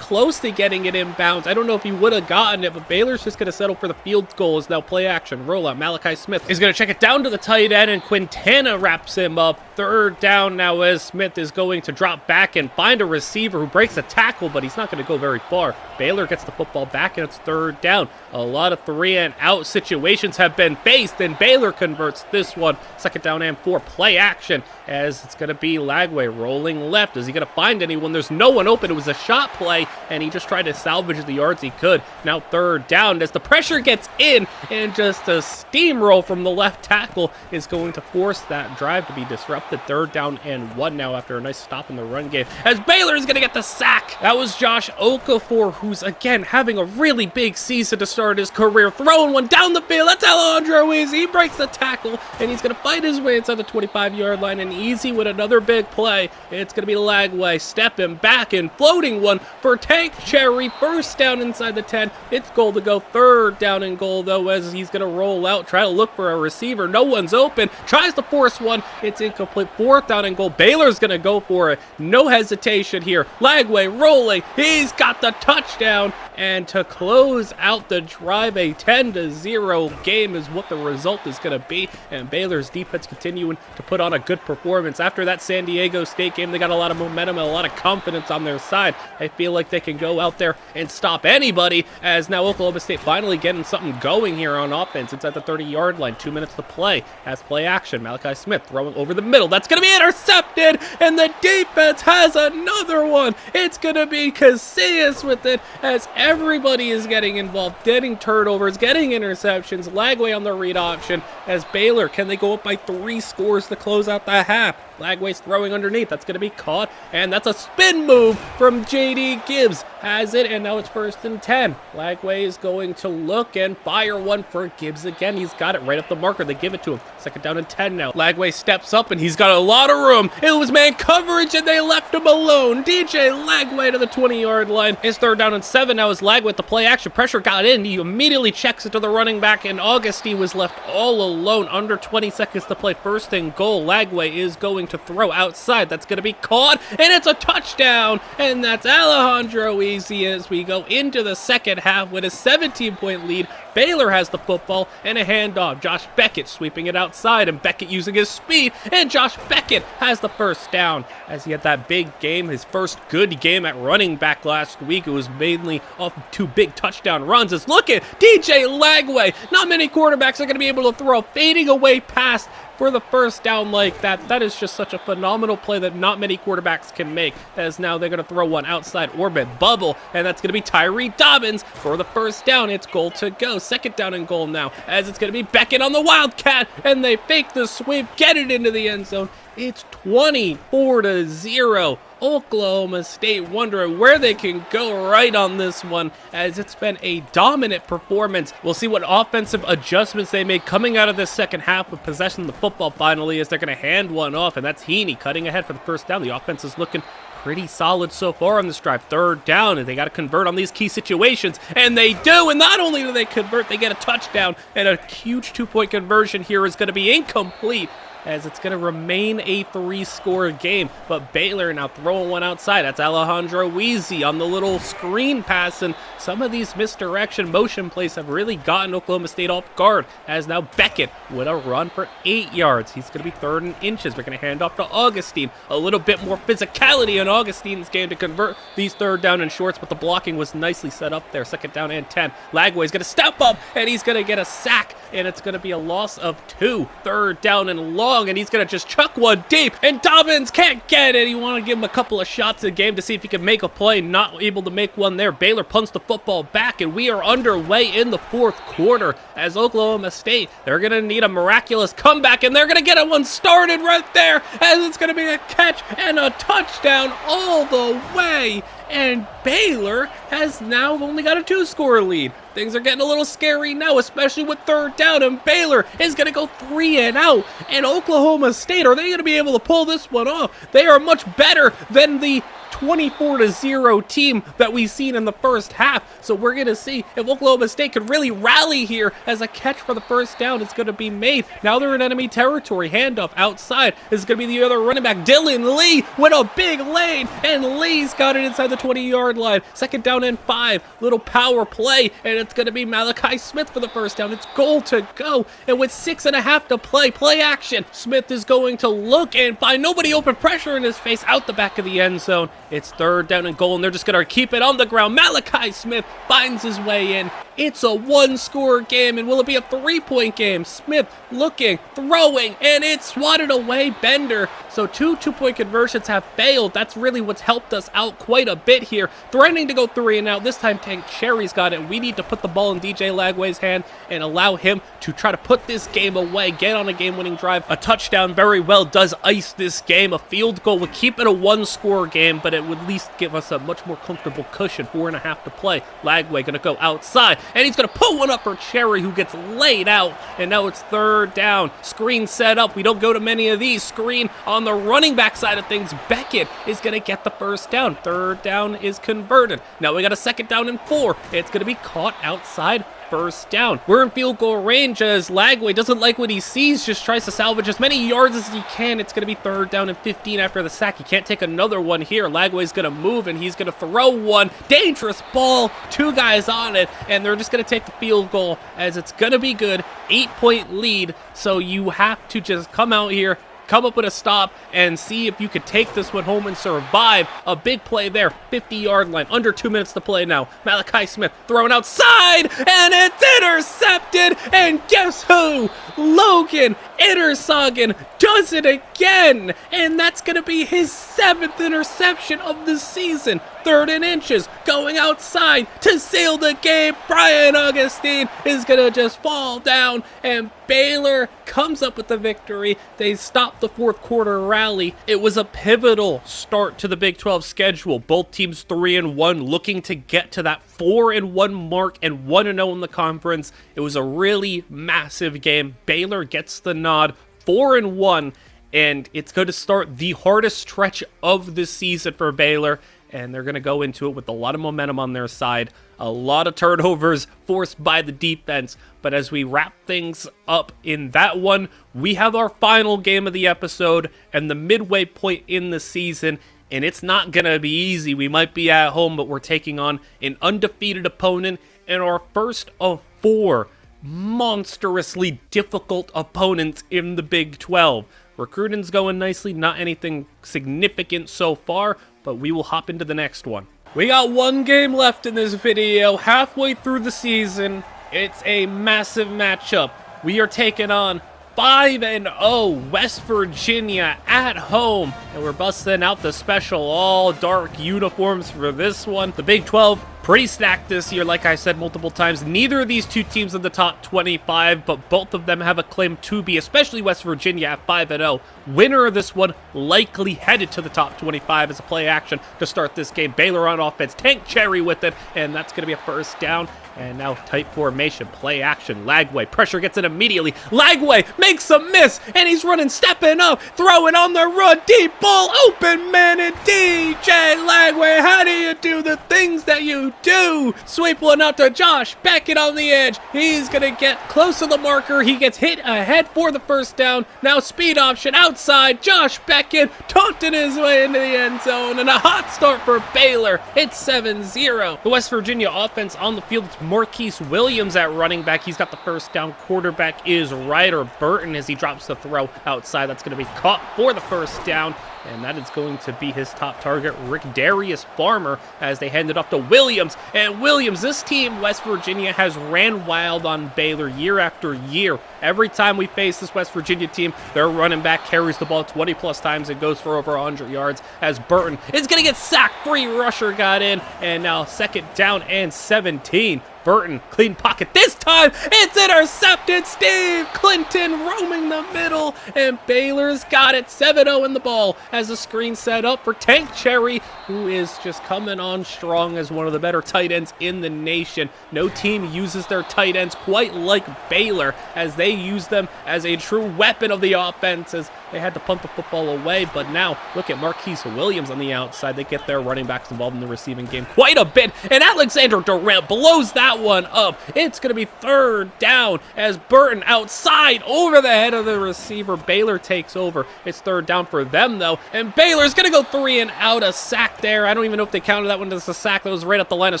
close to getting it inbounds. I don't know if he would have gotten it, but Baylor's just going to settle for the field goal. As now play action rollout. Malachi Smith is going to check it down to the tight end, and Quintana wraps him up. third down now as Smith is going to drop back and find a receiver who breaks a tackle, but he's not going to go very far. Baylor gets the football back, and it's third down. A lot of 3-and-out situations have been faced, and Baylor converts this one. Second down and 4, play action, as it's going to be Lagway rolling left. Is he going to find anyone? There's no one open. It was a shot play, and he just tried to salvage the yards he could. Now third down as the pressure gets in, and just a steamroll from the left tackle is going to force that drive to be disrupted. Third down and 1 now after a nice stop in the run game, as Baylor is going to get the sack. That was Josh Okafor, who's again having a really big season to start his career, throwing one down the field. That's Alejandro Easy. He breaks the tackle, and he's going to fight his way inside the 25-yard line, and Easy with another big play. It's going to be Lagway stepping back and floating one for Tank Cherry. First down inside the 10. It's goal to go. Third down and goal, though, as he's going to roll out, try to look for a receiver. No one's open. Tries to force one. It's incomplete. Fourth down and goal. Baylor's going to go for it. No hesitation here. Lagway rolling. He's got the touchdown. And to close out the drive, a 10-0 game is what the result is going to be. And Baylor's defense continuing to put on a good performance. After that San Diego State game, they got a lot of momentum and a lot of confidence on their side. I feel like they can go out there and stop anybody, as now Oklahoma State finally getting something going here on offense. It's at the 30-yard line. 2 minutes to play. As play action, Malachi Smith throwing over the middle. That's going to be intercepted, and the defense has another one. It's going to be Casillas with it, as everybody is getting involved, getting turnovers, getting interceptions. Lagway on the read option, as Baylor, can they go up by 3 scores to close out the half? Lagway's throwing underneath. That's going to be caught, and that's a spin move from J.D. Gibbs. Has it, and now it's 1st and 10. Lagway is going to look and fire one for Gibbs again. He's got it right up the marker. They give it to him. Second down and 10 now. Lagway steps up, and he's got a lot of room. It was man coverage, and they left him alone. DJ Lagway to the 20-yard line. His third down and 7 now is Lagway with the play action. Pressure got in. He immediately checks it to the running back, and Augustine was left all alone. Under 20 seconds to play. 1st and goal. Lagway is going to throw outside. That's going to be caught, and it's a touchdown, and that's Alejandro Easy as we go into the second half with a 17-point lead. Baylor has the football and a handoff. Josh Beckett sweeping it outside, and Beckett using his speed, and Josh Beckett has the first down as he had that big game, his first good game at running back last week. It was mainly off of 2 big touchdown runs. As look at DJ Lagway. Not many quarterbacks are going to be able to throw a fading away pass for the first down like that. That is just such a phenomenal play that not many quarterbacks can make, as now they're going to throw one outside orbit bubble, and that's going to be Tyree Dobbins for the first down. It's goal to go. Second down and goal now, as it's going to be Beckett on the Wildcat, and they fake the sweep, get it into the end zone. It's 24-0. Oklahoma State wondering where they can go right on this one, as it's been a dominant performance. We'll see what offensive adjustments they make coming out of this second half with possession of the football finally, as they're going to hand one off, and that's Heaney cutting ahead for the first down. The offense is looking pretty solid so far on this drive. Third down, and they got to convert on these key situations, and they do. And not only do they convert, they get a touchdown, and a huge 2-point conversion here is going to be incomplete, as it's going to remain a 3-score game. But Baylor now throwing one outside. That's Alejandro Easy on the little screen pass, and some of these misdirection motion plays have really gotten Oklahoma State off guard, as now Beckett with a run for 8 yards. He's going to be 3rd and inches. We're going to hand off to Augustine. A little bit more physicality in Augustine's game to convert these third down and shorts, but the blocking was nicely set up there. Second down and 10. Lagway's going to step up, and he's going to get a sack, and it's going to be a loss of 2. Third down and long, and he's going to just chuck one deep, and Dobbins can't get it. You want to give him a couple of shots a game to see if he can make a play. Not able to make one there. Baylor punts the football back, and we are underway in the 4th quarter, as Oklahoma State, they're going to need a miraculous comeback, and they're going to get one started right there, as it's going to be a catch and a touchdown all the way. And Baylor has now only got a 2-score lead. Things are getting a little scary now, especially with third down, and Baylor is going to go 3-and-out. And Oklahoma State, are they going to be able to pull this one off? They are much better than the 24-0 team that we've seen in the first half. So we're going to see if Oklahoma State could really rally here, as a catch for the first down is going to be made. Now they're in enemy territory. Handoff outside is going to be the other running back, Dylan Lee, with a big lane, and Lee's got it inside the 20-yard line. Second down and 5. Little power play, and it's going to be Malachi Smith for the first down. It's goal to go, and with 6.5 to play action. Smith is going to look and find nobody open, pressure in his face out the back of the end zone. It's third down and goal, and they're just going to keep it on the ground. Malachi Smith finds his way in. It's a one-score game, and will it be a 3-point game? Smith looking, throwing, and it's swatted away. Bender. So 2 two-point conversions have failed. That's really what's helped us out quite a bit here. Threatening to go 3 and out. This time Tank Cherry's got it. We need to put the ball in DJ Lagway's hand and allow him to try to put this game away, get on a game-winning drive. A touchdown very well does ice this game. A field goal would keep it a one-score game, but it would at least give us a much more comfortable cushion. 4.5 to play. Lagway going to go outside, and he's going to pull one up for Cherry, who gets laid out, and now it's third down. Screen set up. We don't go to many of these. Screen on the running back side of things. Beckett is going to get the first down. Third down is converted. Now we got a second down and 4. It's going to be caught outside. First down. We're in field goal range as Lagway doesn't like what he sees, just tries to salvage as many yards as he can. It's going to be third down and 15 after the sack. He can't take another one here. Lagway's going to move, and he's going to throw one. Dangerous ball. 2 guys on it, and they're just going to take the field goal, as it's going to be good. 8-point lead, so you have to just come out here, come up with a stop, and see if you could take this one home and survive. A big play there, 50-yard line, under 2 minutes to play now. Malachi Smith throwing outside, and it's intercepted, and guess who? Logan Intersogen does it again, and that's going to be his 7th interception of the season. 3rd and inches, going outside to seal the game. Brian Augustine is going to just fall down, and Baylor comes up with the victory. They stopped the fourth quarter rally. It was a pivotal start to the Big 12 schedule. Both teams 3-1, looking to get to that 4-1 mark and 1-0 in the conference. It was a really massive game. Baylor gets the nod, 4-1, and it's going to start the hardest stretch of the season for Baylor. And they're going to go into it with a lot of momentum on their side. A lot of turnovers forced by the defense. But as we wrap things up in that one, we have our final game of the episode and the midway point in the season. And it's not going to be easy. We might be at home, but we're taking on an undefeated opponent and our first of 4 monstrously difficult opponents in the Big 12. Recruiting's going nicely, not anything significant so far, but we will hop into the next one. We got 1 game left in this video, halfway through the season. It's a massive matchup. We are taking on 5-0 West Virginia at home, and we're busting out the special all-dark uniforms for this one. The Big 12, pretty stacked this year, like I said multiple times. Neither of these 2 teams in the top 25, but both of them have a claim to be, especially West Virginia at 5-0. Winner of this one likely headed to the top 25 as a play action to start this game. Baylor on offense, Tank Cherry with it, and that's going to be a first down. And now tight formation, play action, Lagway, pressure gets it immediately. Lagway makes a miss, and he's running, stepping up, throwing on the run, deep ball, open man, and DJ Lagway, how do you do the things that you do? Sweep one out to Josh Beckett on the edge. He's going to get close to the marker. He gets hit ahead for the first down. Now speed option outside. Josh Beckett taunting his way into the end zone, and a hot start for Baylor. It's 7-0. The West Virginia offense on the field. It's Marquise Williams at running back. He's got the first down. Quarterback is Ryder Burton as he drops the throw outside. That's going to be caught for the first down. And that is going to be his top target, Rick Darius Farmer, as they hand it off to Williams. And Williams, this team, West Virginia, has ran wild on Baylor year after year. Every time we face this West Virginia team, their running back carries the ball 20-plus times and goes for over 100 yards, as Burton is going to get sacked. Free rusher got in, and now second down and 17. Burton, clean pocket. This time, it's intercepted. Steve Clinton roaming the middle, and Baylor's got it. 7-0 in the ball as a screen set up for Tank Cherry, who is just coming on strong as one of the better tight ends in the nation. No team uses their tight ends quite like Baylor, as they use them as a true weapon of the offense, as They had to punt the football away, but now look at Marquise Williams on the outside. They get their running backs involved in the receiving game quite a bit, and Alexander Durant blows that one up. It's going to be third down as Burton outside over the head of the receiver. Baylor takes over. It's third down for them, though, and Baylor's going to go 3 and out. A sack there. I don't even know if they counted that one as a sack. That was right at the line of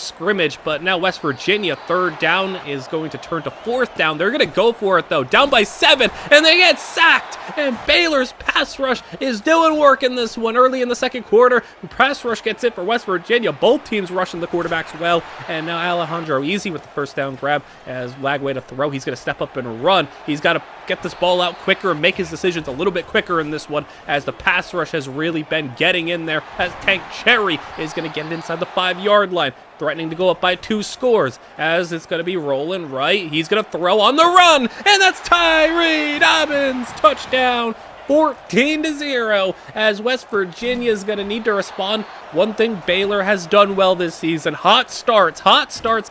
scrimmage, but now West Virginia, third down, is going to turn to fourth down. They're going to go for it, though. Down by 7, and they get sacked, and Baylor's pass rush is doing work in this one early in the second quarter. Pass rush gets it for West Virginia. Both teams rushing the quarterbacks well, and now Alejandro Easy with the first down grab as Lagway to throw. He's going to step up and run. He's got to get this ball out quicker and make his decisions a little bit quicker in this one as the pass rush has really been getting in there as Tank Cherry is going to get it inside the 5-yard line, threatening to go up by 2 scores as it's going to be rolling right. He's going to throw on the run, and that's Tyree Dobbins. Touchdown. 14-0 as West Virginia is going to need to respond. One thing Baylor has done well this season, hot starts,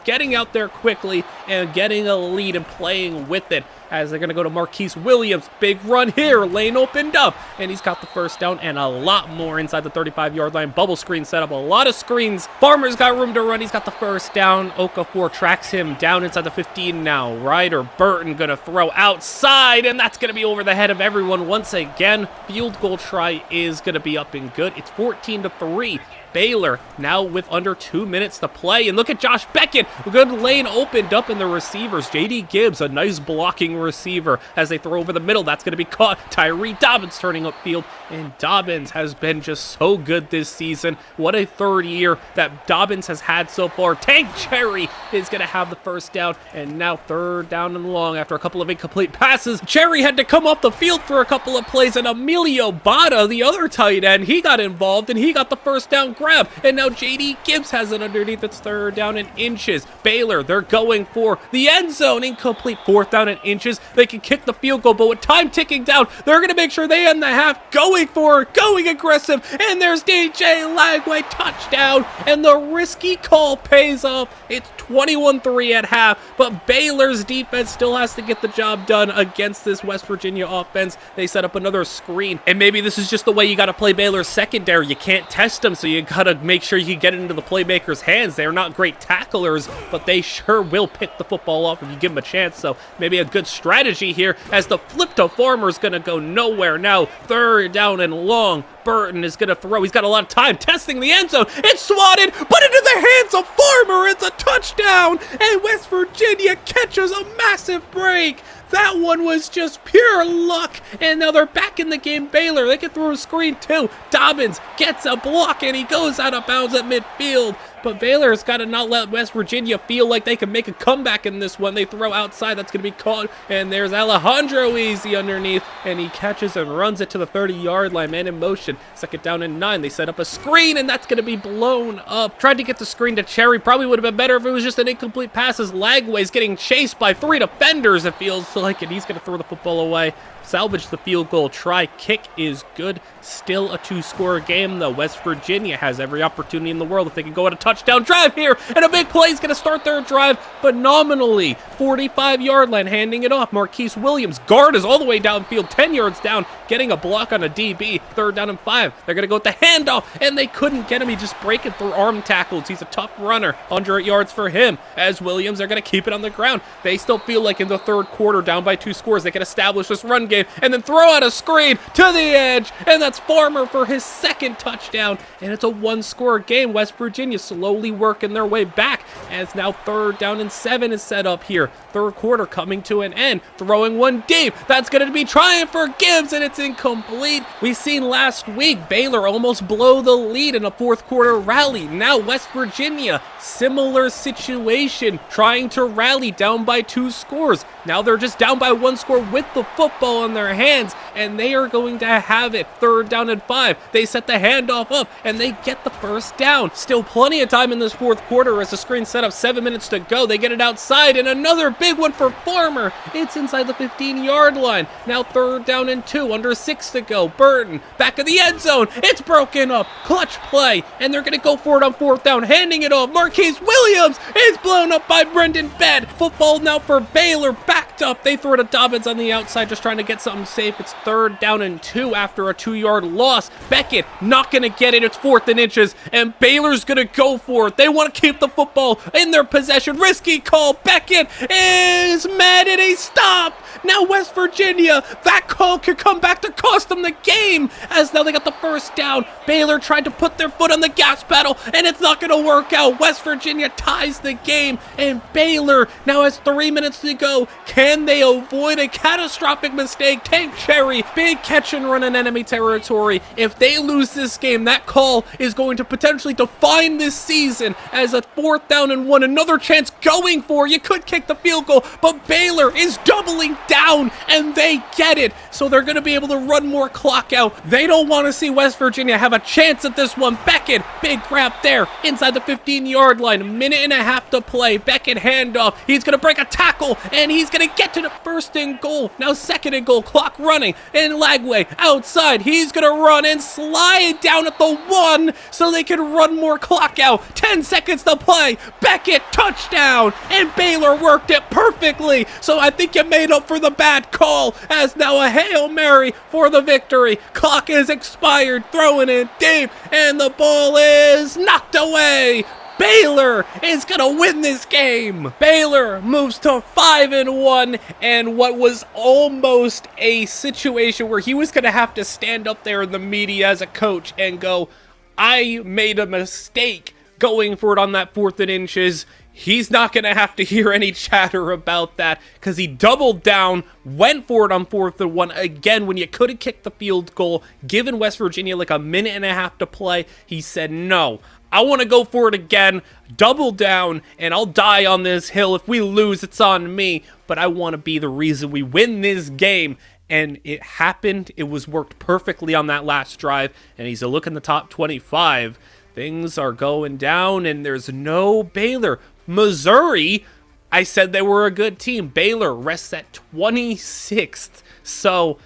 getting out there quickly and getting a lead and playing with it as they're going to go to Marquise Williams. Big run here, lane opened up, and he's got the first down and a lot more inside the 35-yard line. Bubble screen set up, a lot of screens. Farmer's got room to run. He's got the first down. Okafor tracks him down inside the 15 now. Ryder Burton going to throw outside, and that's going to be over the head of everyone once again. Field goal try is going to be up and good. It's 14-3. Baylor now with under 2 minutes to play, and look at Josh Beckett. A good lane opened up in the receivers. J.D. Gibbs, a nice blocking receiver as they throw over the middle. That's going to be caught. Tyree Dobbins turning upfield, and Dobbins has been just so good this season. What a third year that Dobbins has had so far. Tank Cherry is going to have the first down, and now third down and long after a couple of incomplete passes. Cherry had to come off the field for a couple of plays, and Emilio Bada, the other tight end, he got involved, and he got the first down grab, and now J.D. Gibbs has it underneath. It's third down and inches. Baylor, they're going for the end zone. Incomplete. Fourth down and inches. They can kick the field goal, but with time ticking down, they're going to make sure they end the half going for it, going aggressive, and there's DJ Lagway. Touchdown, and the risky call pays off. It's 21-3 at half, but Baylor's defense still has to get the job done against this West Virginia offense. They set up another screen, and maybe this is just the way you got to play Baylor's secondary. You can't test them, so you got to make sure you get it into the playmakers' hands. They're not great tacklers, but they sure will pick the football off if you give them a chance, so maybe a good strategy here as the flip to Farmer's going to go nowhere now. Third down and long. Burton is going to throw. He's got a lot of time testing the end zone. It's swatted, but into the hands of Farmer. It's a touchdown, and West Virginia catches a massive break. That one was just pure luck, and now they're back in the game. Baylor, they can throw a screen too. Dobbins gets a block, and he goes out of bounds at midfield. But Baylor's got to not let West Virginia feel like they can make a comeback in this one. They throw outside. That's going to be caught. And there's Alejandro Easy underneath. And he catches and runs it to the 30-yard line. Man in motion. Second down and 9. They set up a screen, and that's going to be blown up. Tried to get the screen to Cherry. Probably would have been better if it was just an incomplete pass as Lagway's getting chased by 3 defenders, it feels like. And he's going to throw the football away. Salvage the field goal try. Kick is good. Still a 2-score game, though. West Virginia has every opportunity in the world if they can go on a touchdown drive here, and a big play is going to start their drive phenomenally. 45-yard line, handing it off. Marquise Williams, guard is all the way downfield, 10 yards down, getting a block on a DB. Third down and 5. They're going to go with the handoff, and they couldn't get him. He just breaking through arm tackles. He's a tough runner. 100 yards for him. As Williams, they're going to keep it on the ground. They still feel like in the third quarter, down by 2 scores, they can establish this run game and then throw out a screen to the edge, and that's Farmer for his second touchdown, and it's a 1-score game. West Virginia slowly working their way back as now third down and 7 is set up here. Third quarter coming to an end. Throwing one deep. That's going to be trying for Gibbs, and it's incomplete. We seen last week Baylor almost blow the lead in a fourth quarter rally. Now West Virginia, similar situation, trying to rally down by 2 scores. Now they're just down by 1 score with the football in their hands, and they are going to have it. Third down and 5. They set the handoff up, and they get the first down. Still plenty of of time in this fourth quarter as the screen set up, 7 minutes to go. They get it outside, and another big one for Farmer. It's inside the 15-yard line. Now 3rd down and 2, under 6 to go. Burton, back of the end zone. It's broken up. Clutch play, and they're going to go for it on 4th down, handing it off. Marquise Williams is blown up by Brendan Bed. Football now for Baylor, backed up. They throw it to Dobbins on the outside, just trying to get something safe. It's 3rd down and 2 after a 2-yard loss. Beckett not going to get it. It's 4th and inches, and Baylor's going to go for it. They want to keep the football in their possession. Risky call. Beckett is mad at a stop. Now West Virginia, that call could come back to cost them the game, as now they got the 1st down. Baylor tried to put their foot on the gas pedal, and it's not going to work out. West Virginia ties the game, and Baylor now has 3 minutes to go. Can they avoid a catastrophic mistake? Tank Cherry, big catch and run in enemy territory. If they lose this game, that call is going to potentially define this season as a 4th down and 1. Another chance going for. You could kick the field goal, but Baylor is doubling down, and they get it. So they're going to be able to run more clock out. They don't want to see West Virginia have a chance at this one. Beckett, big grab there inside the 15-yard line. A minute and a half to play. Beckett handoff. He's going to break a tackle, and he's going to get to the 1st and goal. Now 2nd and goal. Clock running, and Lagway outside. He's going to run and slide down at the 1 so they can run more clock out. 10 seconds to play. Beckett, touchdown, and Baylor worked it perfectly. So I think you made up for the bad call, as now a Hail Mary for the victory. Clock is expired, throwing it deep, and the ball is knocked away. Baylor is going to win this game. Baylor moves to 5-1, and what was almost a situation where he was going to have to stand up there in the media as a coach and go, I made a mistake going for it on that 4th and inches. He's not going to have to hear any chatter about that, because he doubled down, went for it on 4th and 1 again when you could have kicked the field goal, given West Virginia like a minute and a half to play. He said, no, I want to go for it again, double down, and I'll die on this hill. If we lose, it's on me, but I want to be the reason we win this game. And it happened. It was worked perfectly on that last drive, and he's a look in the top 25. Things are going down, and there's no Baylor. Missouri, I said they were a good team. Baylor rests at 26th, so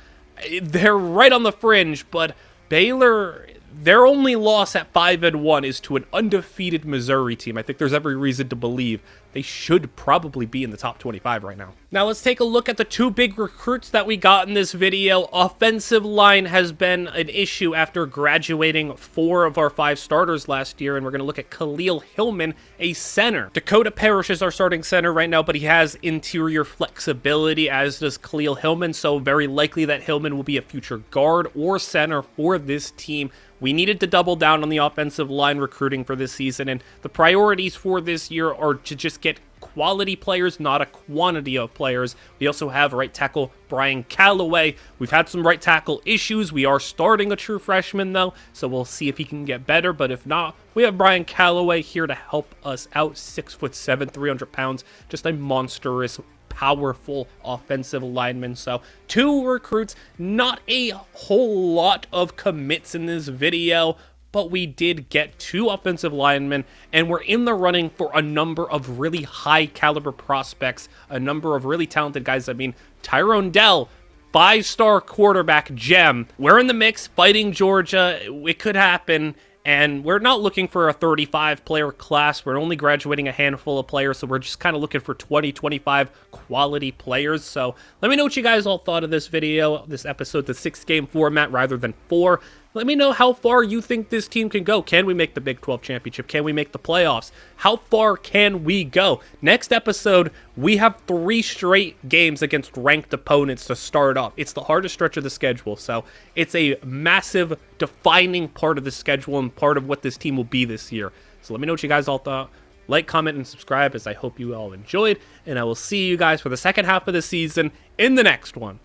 they're right on the fringe, but Baylor, their only loss at 5-1 is to an undefeated Missouri team. I think there's every reason to believe they should probably be in the top 25 right now. Now let's take a look at the 2 big recruits that we got in this video. Offensive line has been an issue after graduating 4 of our 5 starters last year, and we're going to look at Khalil Hillman, a center. Dakota Parrish is our starting center right now, but he has interior flexibility, as does Khalil Hillman, so very likely that Hillman will be a future guard or center for this team. We needed to double down on the offensive line recruiting for this season, and the priorities for this year are to just get quality players, not a quantity of players. We also have right tackle Brian Callaway. We've had some right tackle issues. We are starting a true freshman, though, so we'll see if he can get better, but if not, we have Brian Callaway here to help us out. 6'7", 300 pounds, just a monstrous, powerful offensive lineman. So 2 recruits, not a whole lot of commits in this video, but we did get 2 offensive linemen, and we're in the running for a number of really high caliber prospects, a number of really talented guys. I mean, Tyrone Dell, 5-star quarterback gem. We're in the mix, fighting Georgia. It could happen. And we're not looking for a 35-player class. We're only graduating a handful of players, so we're just kind of looking for 20, 25 quality players. So let me know what you guys all thought of this video, this episode, the 6-game format rather than 4. Let me know how far you think this team can go. Can we make the Big 12 championship? Can we make the playoffs? How far can we go? Next episode, we have 3 straight games against ranked opponents to start off. It's the hardest stretch of the schedule, so it's a massive defining part of the schedule and part of what this team will be this year. So let me know what you guys all thought. Like, comment, and subscribe, as I hope you all enjoyed, and I will see you guys for the second half of the season in the next one.